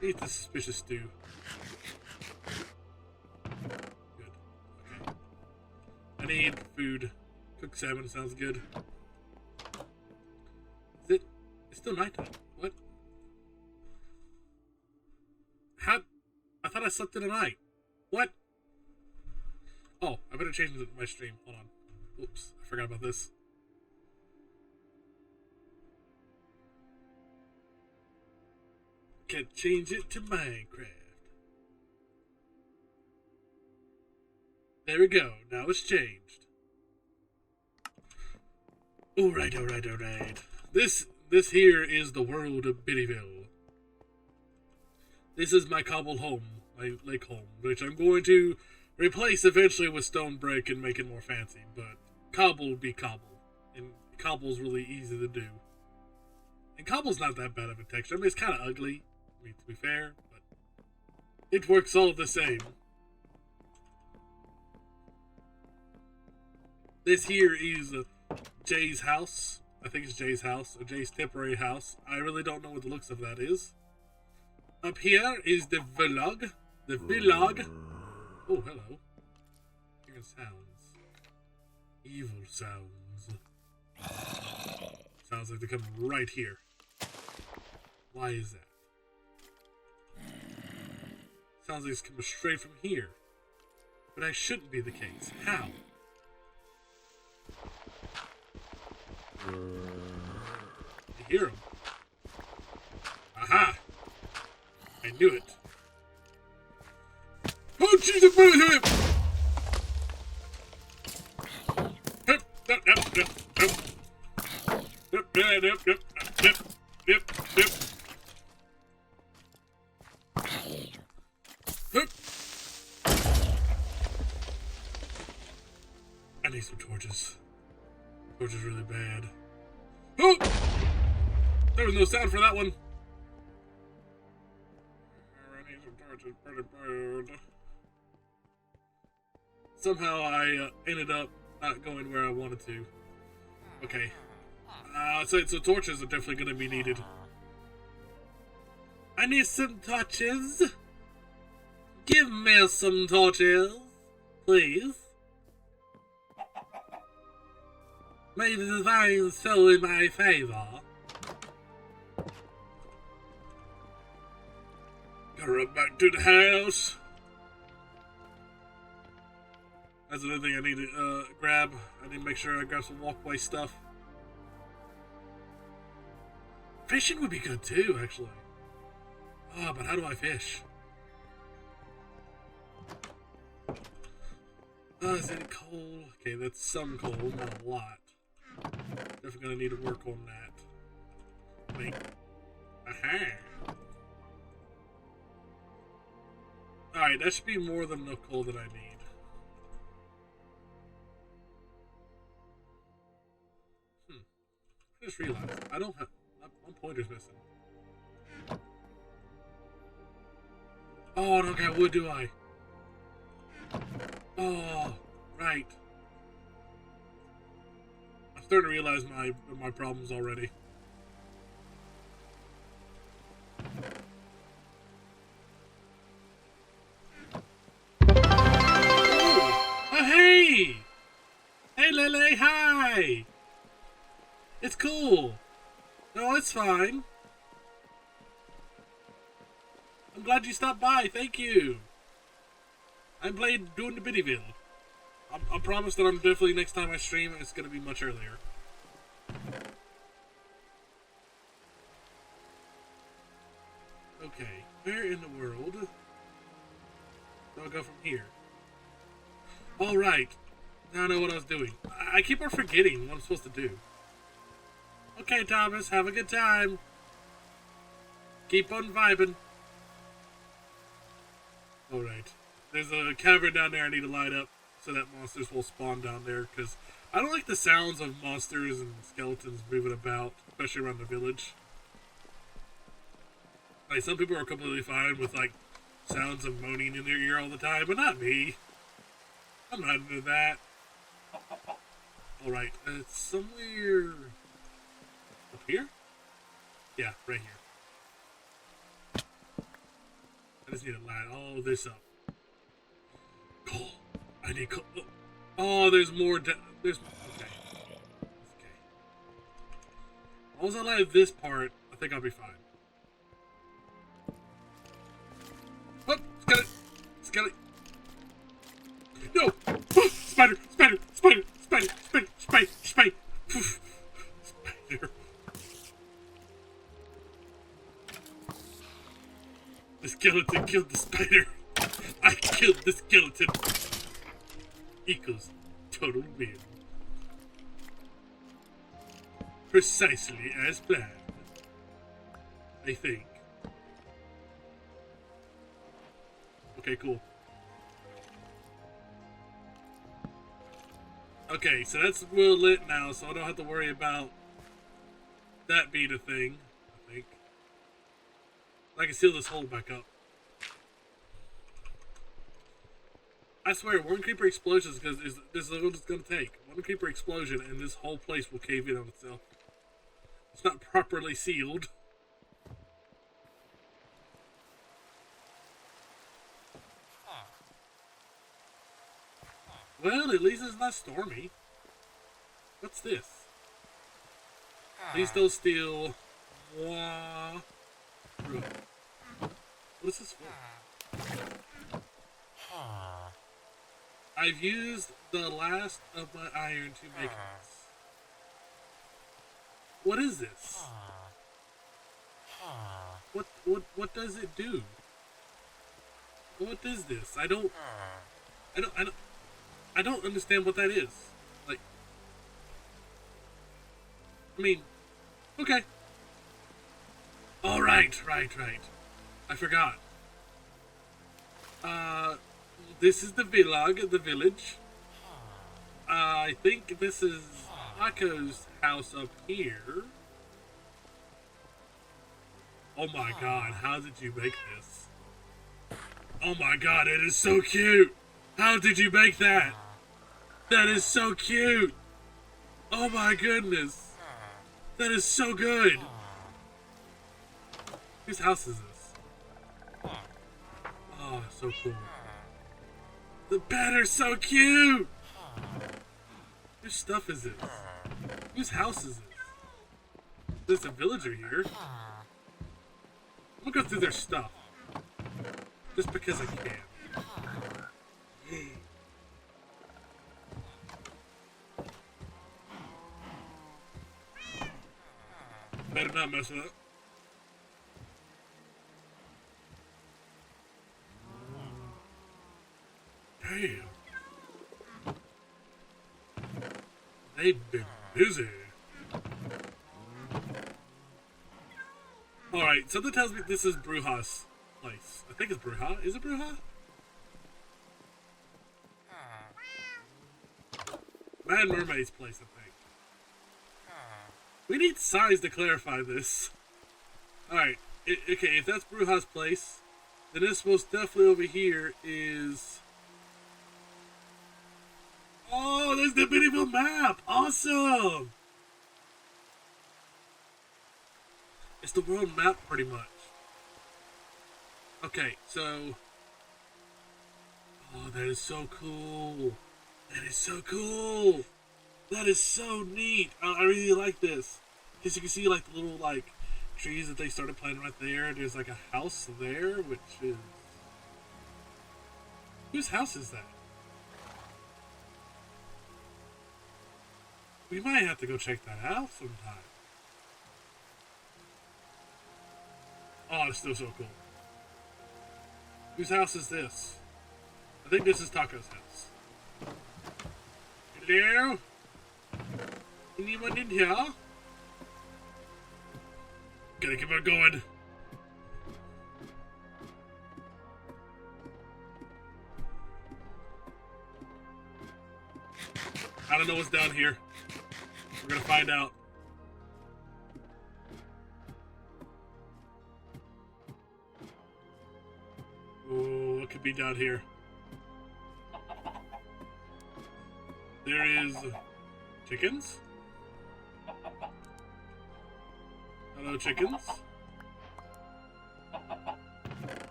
Eat the suspicious stew. Good. Okay. I need food. Cooked salmon sounds good. Is it? It's still nighttime. What? How? I thought I slept in the night. What? Oh, I better change my stream. Hold on. Oops, I forgot about this. Can't change it to Minecraft. There we go. Now it's changed. Alright, alright, alright. This here is the world of Biddyville. This is my cobbled home, my lake home, which I'm going to replace eventually with stone brick and make it more fancy, but cobble would be cobble. And cobble's really easy to do. And cobble's not that bad of a texture. I mean, it's kind of ugly, I mean, to be fair, but it works all the same. This here is Jay's house. I think it's Jay's house, or Jay's temporary house. I really don't know what the looks of that is. Up here is the vlog. The vlog. Oh, hello. Hearing sounds. Evil sounds. Sounds like they're coming right here. Why is that? Sounds like it's coming straight from here. But that shouldn't be the case. How? I hear them. Aha! I knew it. Oh, Jesus! I need some torches. Torches really bad. Oh! There was no sound for that one. I need some torches pretty bad. Somehow I ended up not going where I wanted to. Okay. So torches are definitely going to be needed. I need some torches. Give me some torches, please. May the divines show in my favor. Gotta run back to the house. That's another thing I need to grab. I need to make sure I grab some walkway stuff. Fishing would be good too, actually. Oh, but how do I fish? Oh, is it coal? Okay, that's some coal, not a lot. Definitely gonna need to work on that. Wait. Aha! Alright, that should be more than enough coal that I need. I just realized I don't have. One pointer's missing. Oh, I don't got wood, do I? Oh, right. I'm starting to realize my problems already. Oh, hey! Hey, Lele, hi! It's cool. No, it's fine. I'm glad you stopped by. Thank you. I'm playing doing the Biddyville. I promise that I'm definitely next time I stream, it's gonna be much earlier. Okay, where in the world do I go from here? All right. Now I know what I was doing. I keep on forgetting what I'm supposed to do. Okay, Thomas, have a good time. Keep on vibing. Alright. There's a cavern down there I need to light up so that monsters will spawn down there, because I don't like the sounds of monsters and skeletons moving about, especially around the village. Like, some people are completely fine with, like, sounds of moaning in their ear all the time, but not me. I'm not into that. Alright, it's somewhere... up here? Yeah, right here. I just need to line all this up. Coal. I need coal. Oh, there's more. There's. Okay. Okay. As long as I line this part, I think I'll be fine. Oh, skeleton! Skeleton! No! Oh, spider! Spider! Spider! Spider! Spider! Spider! Spider! Spider! The skeleton killed the spider. I killed the skeleton. Equals total win. Precisely as planned. I think. Okay, cool. Okay, so that's well lit now, so I don't have to worry about that being a thing, I think. I can seal this hole back up. I swear, one creeper explosion is this is what it's going to take. One creeper explosion and this whole place will cave in on itself. It's not properly sealed. Well, at least it's not stormy. What's this? Please don't steal. Wah. What is this for? I've used the last of my iron to make this. What is this? What does it do? What is this? I don't understand what that is. Like, I mean, okay. All right. I forgot. This is the village. I think this is Akko's house up here. Oh my god, how did you make this? Oh my god, it is so cute! How did you make that? That is so cute! Oh my goodness! That is so good! Whose house is this? Oh, so cool. The pet are so cute! Whose stuff is this? Whose house is this? There's a villager here. I'm gonna go through their stuff. Just because I can. Better not mess it up. Damn. They've been busy. Alright, something tells me this is Bruja's place. I think it's Bruja. Is it Bruja? Mad Mermaid's place, I think. We need signs to clarify this. Alright, okay, if that's Bruja's place, then this most definitely over here is... Oh, there's the Biddyville map! Awesome! It's the world map, pretty much. Okay, so... Oh, that is so cool. That is so cool. That is so neat. I really like this. Because you can see, like, the little, like, trees that they started planting right there. There's, like, a house there, which is... Whose house is that? We might have to go check that out sometime. Oh, it's still so cool. Whose house is this? I think this is Taco's house. Hello? Anyone in here? Gotta keep on going. I don't know what's down here. We're gonna find out. Oh, what could be down here? There is chickens. Hello, chickens.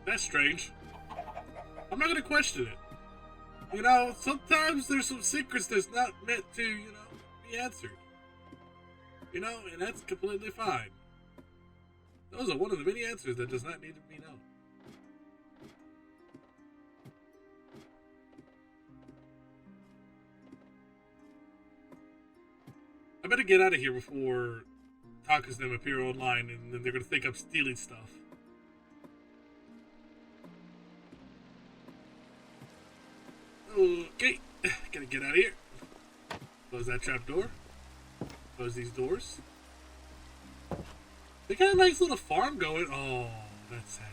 That's strange. I'm not gonna question it. You know, sometimes there's some secrets that's not meant to, you know, be answered. You know, and that's completely fine. Those are one of the many answers that does not need to be known. I better get out of here before Tacos them appear online and then they're going to think I'm stealing stuff. Okay, gotta get out of here. Close that trap door. Close these doors. They got a nice little farm going. Oh, that's sad.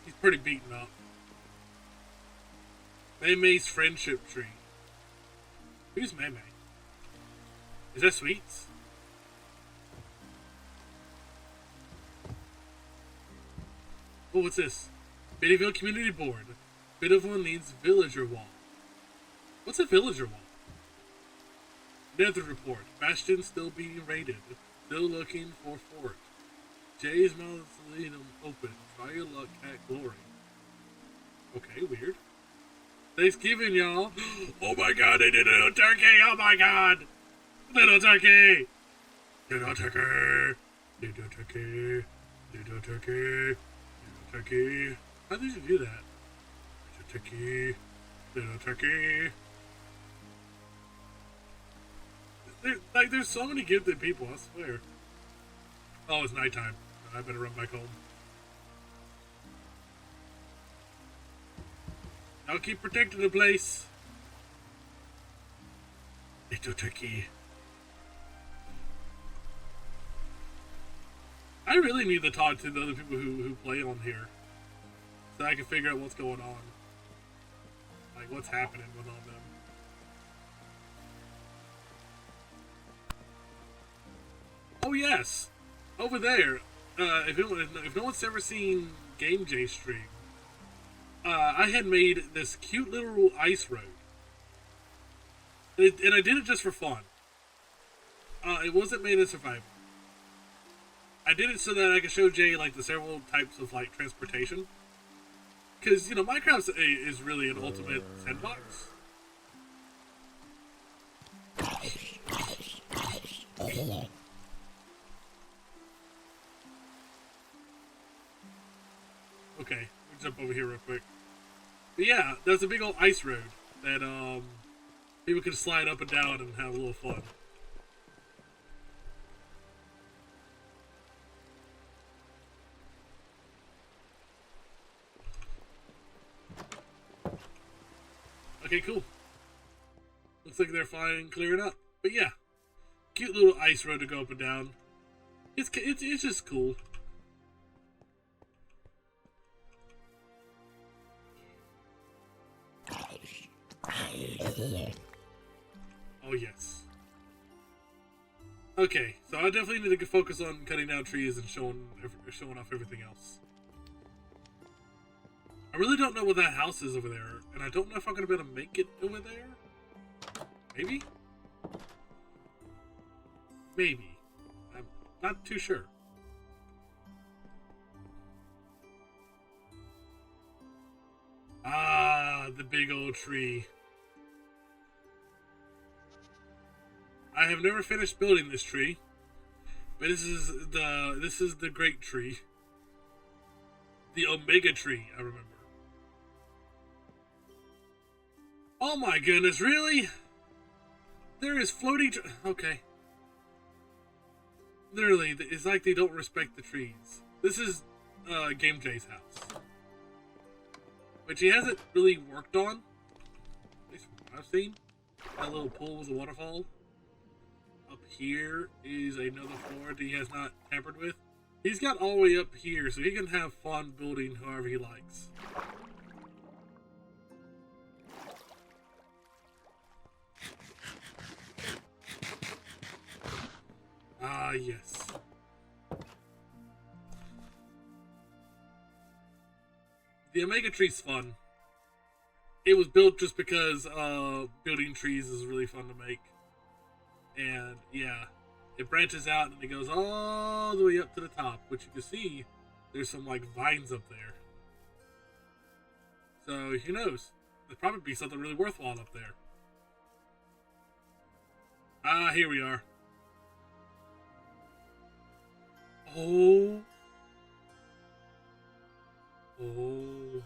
He's pretty beaten up. May's friendship tree. Who's May? Is that Sweets? Oh, what's this? Biddyville Community Board. Biddyville needs villager wall. What's a villager wall? Nether report. Bastion still being raided. Still looking for fort. Jay's mausoleum open. Try your luck at glory. Okay, weird. Thanksgiving, y'all. Oh my god, they did a little turkey. Oh my god. Little turkey. Little turkey. Little turkey. Little turkey. Little turkey. How did you do that? Little turkey. Little turkey. There's so many gifted people, I swear. Oh, it's nighttime. I better run back home. I'll keep protecting the place. Little turkey. I really need to talk to the other people who play on here. So I can figure out what's going on. Like, what's happening with all them. Oh yes, over there. If no one's ever seen Game J stream, I had made this cute little ice road, and I did it just for fun. It wasn't made in survival. I did it so that I could show Jay like the several types of like transportation, because you know Minecraft is really an ultimate sandbox. Okay, we'll jump over here real quick. But yeah, there's a big old ice road that people can slide up and down and have a little fun. Okay, cool. Looks like they're fine clearing up. But yeah, cute little ice road to go up and down. It's just cool. Oh yes. Okay, so I definitely need to focus on cutting down trees and showing off everything else. I really don't know what that house is over there, and I don't know if I'm gonna be able to make it over there. Maybe? Maybe. I'm not too sure. Ah, the big old tree. I have never finished building this tree, but this is the great tree. The Omega tree, I remember. Oh my goodness, really? There is floating okay. Literally, it's like they don't respect the trees. This is Game J's house, which he hasn't really worked on, at least from what I've seen. That little pool with a waterfall. Up here is another floor that he has not tampered with. He's got all the way up here, so he can have fun building however he likes. Ah, yes. The Omega tree's fun. It was built just because building trees is really fun to make. And yeah, it branches out and it goes all the way up to the top, which you can see there's some like vines up there. So who knows? There'll probably be something really worthwhile up there. Ah, here we are. Oh. Oh.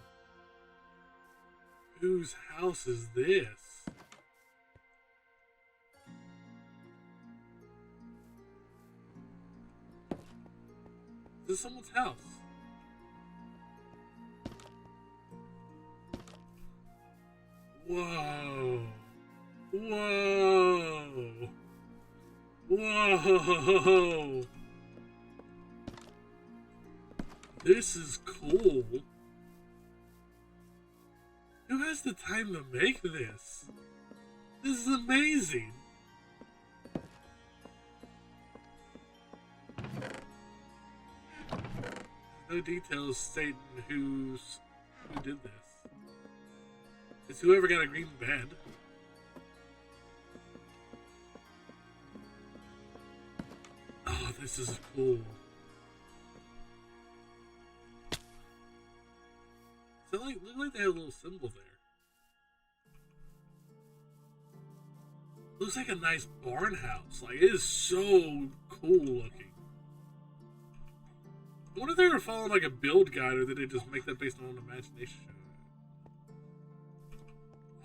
Whose house is this? This is someone's house. Whoa. Whoa. Whoa. This is cool. Who has the time to make this? This is amazing. No details stating who did this. It's whoever got a green bed. Oh, this is cool. So look like they have a little symbol there. Looks like a nice barn house. Like, it is so cool looking. I wonder if they were following like a build guide, or did they just make that based on imagination?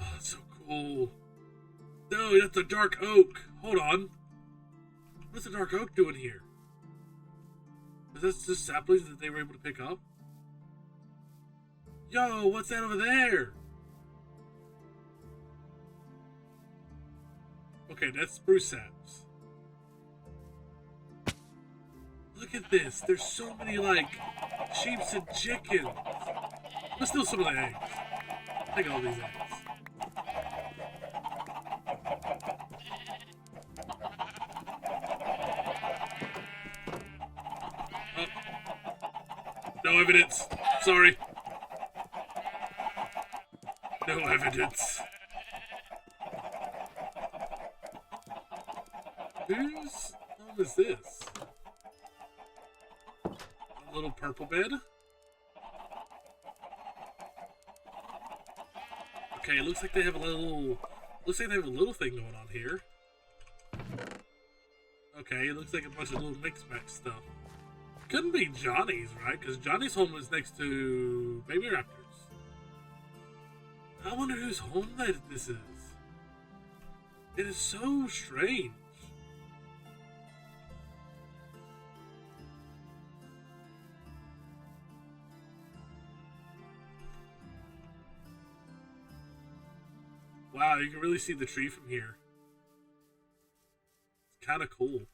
Oh, that's so cool. No, that's the dark oak. Hold on. What's the dark oak doing here? Is that just saplings that they were able to pick up? Yo, what's that over there? Okay, that's spruce saps. Look at this. There's so many, like, sheeps and chickens. Let's steal some of the eggs. Take all these eggs. Oh. No evidence. Sorry. No evidence. Whose home is this? A little purple bed? Okay, it looks like they have a little... Looks like they have a little thing going on here. Okay, it looks like a bunch of little mix-match stuff. Couldn't be Johnny's, right? Because Johnny's home is next to baby raptors. I wonder whose home this is. It is so strange. Wow, you can really see the tree from here. It's kind of cool.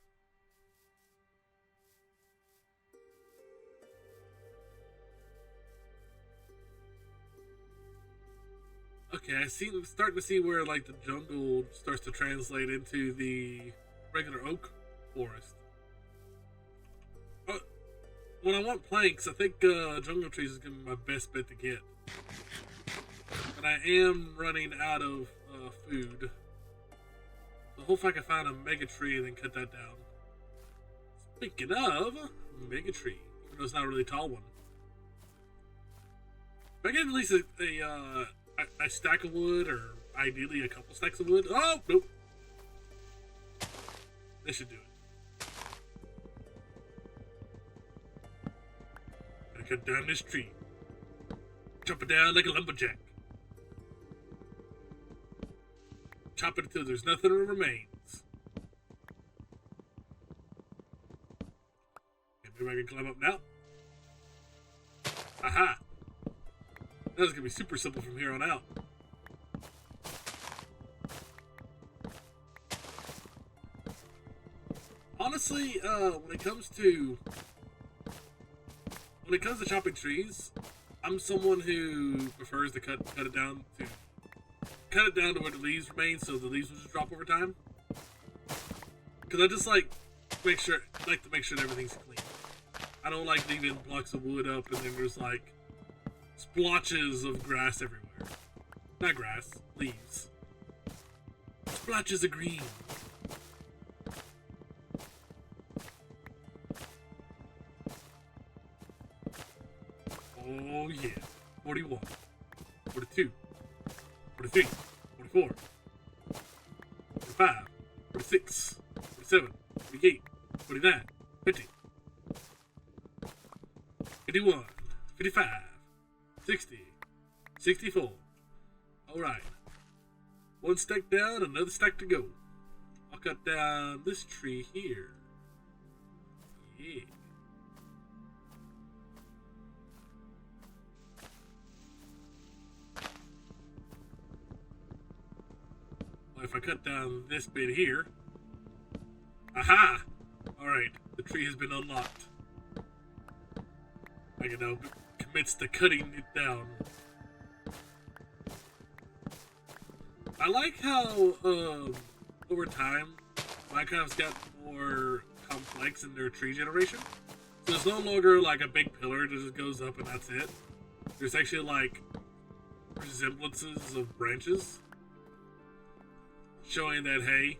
Okay, I'm starting to see where like the jungle starts to translate into the regular oak forest. When I want planks, I think jungle trees is gonna be my best bet to get. But I am running out of food. So hopefully I can find a mega tree and then cut that down. Speaking of mega tree, even though it's not a really tall one. If I get at least a stack of wood, or ideally a couple stacks of wood. Oh, nope. This should do it. Gotta cut down this tree. Chop it down like a lumberjack. Chop it until there's nothing that remains. Okay, maybe I can climb up now. Aha! That's gonna be super simple from here on out. Honestly, when it comes to chopping trees, I'm someone who prefers to cut it down to where the leaves remain, so the leaves will just drop over time. Because I just like to make sure that everything's clean. I don't like leaving blocks of wood up and then there's like splotches of grass everywhere. Not grass, leaves. Splotches of green. Oh yeah. 41. 42. 43. 44. 45. 46. 47. 48. 49. 50. 51. 55. 60. 64. Alright. One stack down, another stack to go. I'll cut down this tree here. Yeah. Well, if I cut down this bit here. Aha! Alright, the tree has been unlocked. I can now commits to cutting it down. I like how, over time, Minecraft's got more complex in their tree generation. So it's no longer like a big pillar that just goes up and that's it. There's actually like resemblances of branches showing that, hey,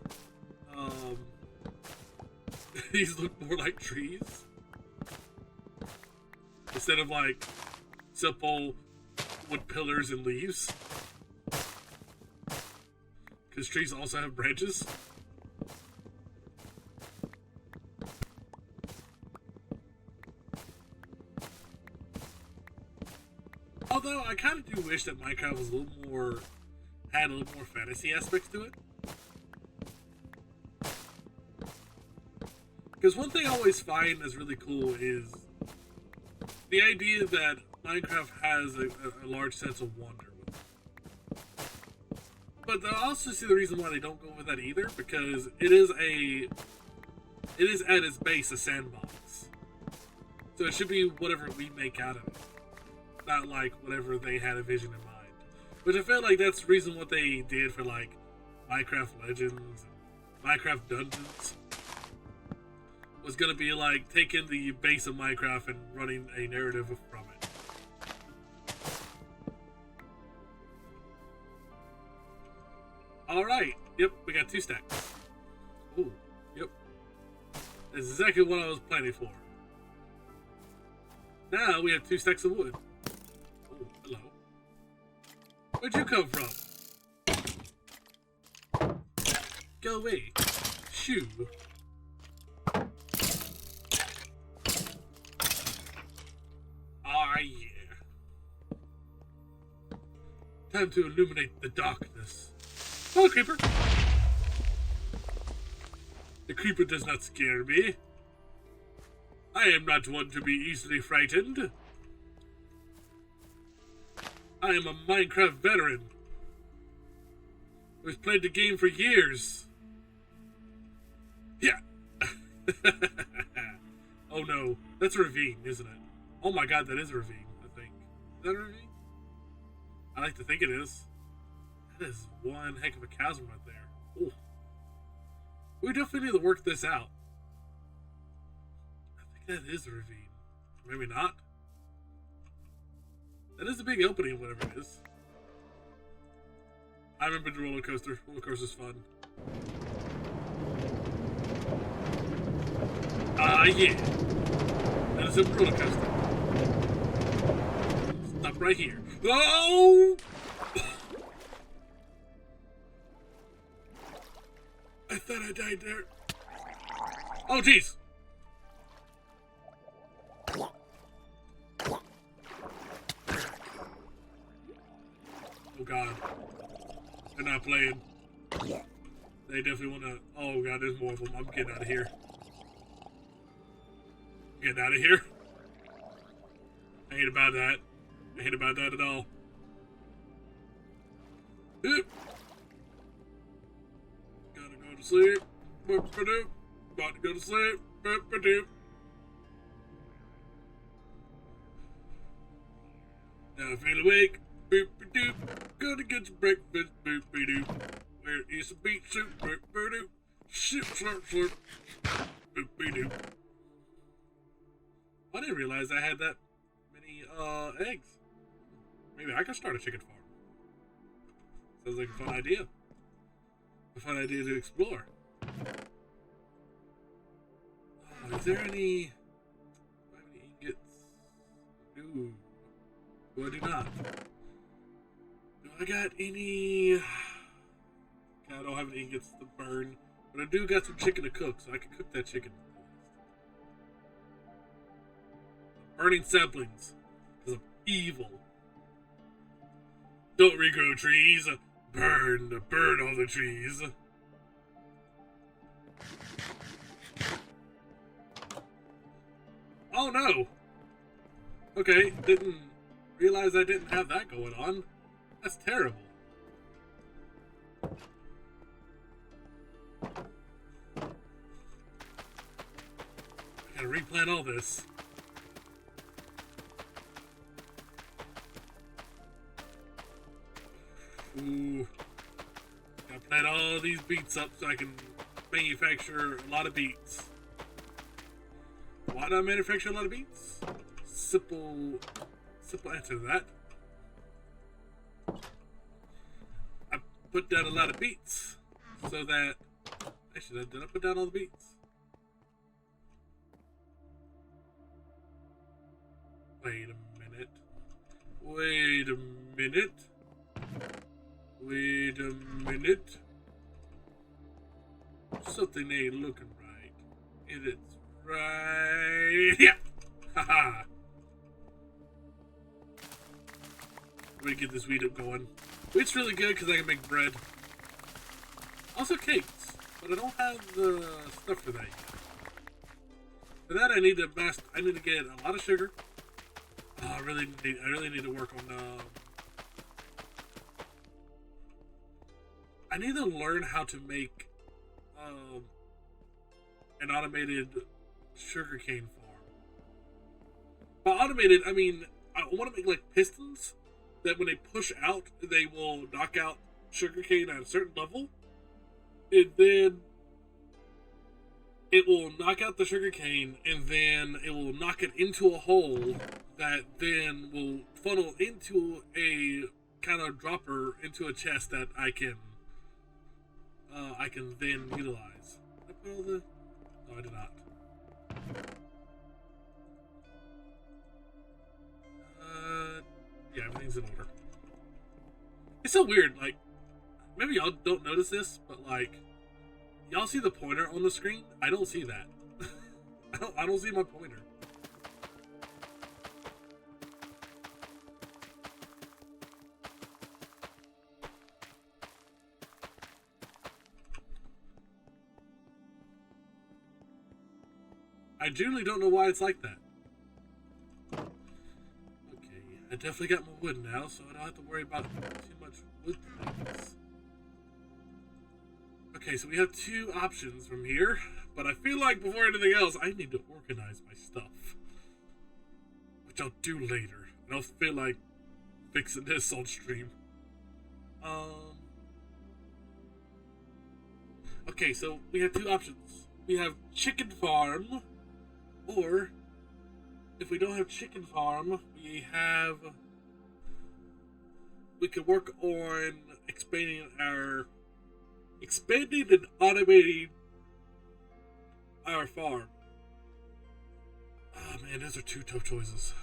these look more like trees. Instead of like simple wood pillars and leaves. Because trees also have branches. Although I kind of do wish that Minecraft was had a little more fantasy aspects to it. Because one thing I always find is really cool is the idea that Minecraft has a large sense of wonder with it. But I also see the reason why they don't go with that either, because it is at its base a sandbox. So it should be whatever we make out of it. Not like whatever they had a vision in mind. Which I feel like that's the reason what they did for like Minecraft Legends, Minecraft Dungeons. Was going to be like taking the base of Minecraft and running a narrative from it. Alright, yep, we got 2 stacks. Ooh, yep. That's exactly what I was planning for. Now we have 2 stacks of wood. Oh, hello. Where'd you come from? Go away. Shoo. Ah, yeah. Time to illuminate the darkness. Oh, creeper! The creeper does not scare me. I am not one to be easily frightened. I am a Minecraft veteran. We've played the game for years. Yeah. Oh no, that's a ravine, isn't it? Oh my god, that is a ravine, I think. Is that a ravine? I like to think it is. That is one heck of a chasm right there. Ooh. We definitely need to work this out. I think that is a ravine. Maybe not. That is a big opening, whatever it is. I remember the roller coaster. Roller coaster's fun. Yeah. That is a roller coaster. Stop right here. Oh! I thought I died there. Oh, jeez. Oh, God. They're not playing. They definitely want to... Oh, God, there's more of them. I'm getting out of here. Getting out of here. I ain't about that. I ain't about that at all. Gotta go to sleep. About to go to sleep. Now I feel awake. Gonna get some breakfast. Where is some beet soup? Ship, slurp, slurp. I didn't realize I had that many eggs. Maybe I could start a chicken farm. Sounds like a fun idea. A fun idea to explore. Oh, is there any... Do I have any ingots? No. Do I do not? Do I got any... God, I don't have any ingots to burn. But I do got some chicken to cook, so I can cook that chicken. Burning saplings. Because I'm evil. Don't regrow trees. Burn all the trees. Oh no! Okay, didn't realize I didn't have that going on. That's terrible. I gotta replant all this. Ooh. Gotta plant all these beets up so I can manufacture a lot of beets. Why do I manufacture a lot of beets? Simple answer to that. I put down a lot of beets so that... Actually, did I put down all the beets? Wait a minute. Wait a minute. Wait a minute. Something ain't looking right. And it's right. Yeah! Haha! I'm gonna get this wheat up going. Wheat's really good because I can make bread. Also cakes. But I don't have the stuff for that yet. For that I need to get a lot of sugar. Oh, I really need to work on I need to learn how to make an automated sugarcane farm. By automated, I mean I want to make like pistons that when they push out, they will knock out sugarcane at a certain level, and then it will knock out the sugarcane, and then it will knock it into a hole that then will funnel into a kind of dropper into a chest that I can then utilize. Did I put all the... No, I did not. Yeah, everything's in order. It's so weird, like, maybe y'all don't notice this, but like, y'all see the pointer on the screen? I don't see that. I don't see my pointer. I generally don't know why it's like that. Okay, I definitely got my wood now, so I don't have to worry about too much wood things. Okay, so we have two options from here, but I feel like before anything else, I need to organize my stuff, which I'll do later. I don't feel like fixing this on stream. Okay, so we have two options. We have chicken farm, or if we don't have chicken farm, we could work on expanding and automating our farm. Oh man, those are two tough choices.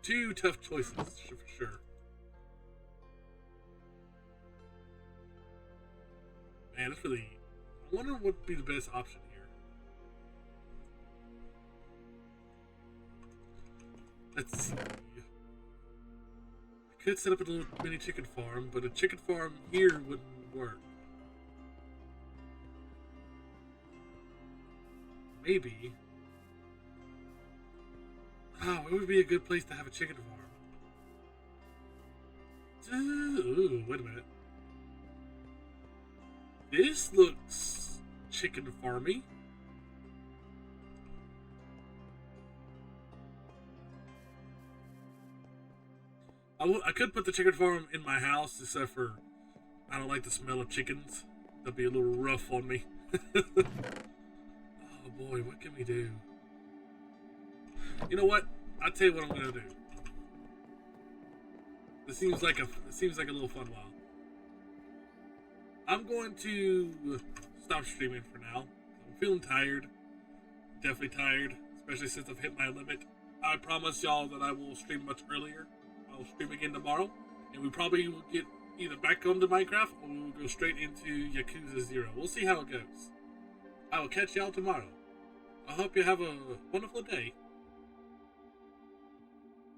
Two tough choices for sure. Man, it's really. I wonder what would be the best option here. Let's see. I could set up a little mini chicken farm, but a chicken farm here wouldn't work. Maybe. Oh, it would be a good place to have a chicken farm. Ooh, wait a minute. This looks chicken farmy. I could put the chicken farm in my house, except for I don't like the smell of chickens. That'd be a little rough on me. Oh boy, what can we do? You know what? I'll tell you what I'm gonna do. It seems like a little fun while. I'm going to stop streaming for now. I'm feeling tired. Definitely tired, especially since I've hit my limit. I promise y'all that I will stream much earlier. I'll stream again tomorrow, and we probably will get either back onto Minecraft or we'll go straight into Yakuza 0. We'll see how it goes. I will catch y'all tomorrow. I hope you have a wonderful day.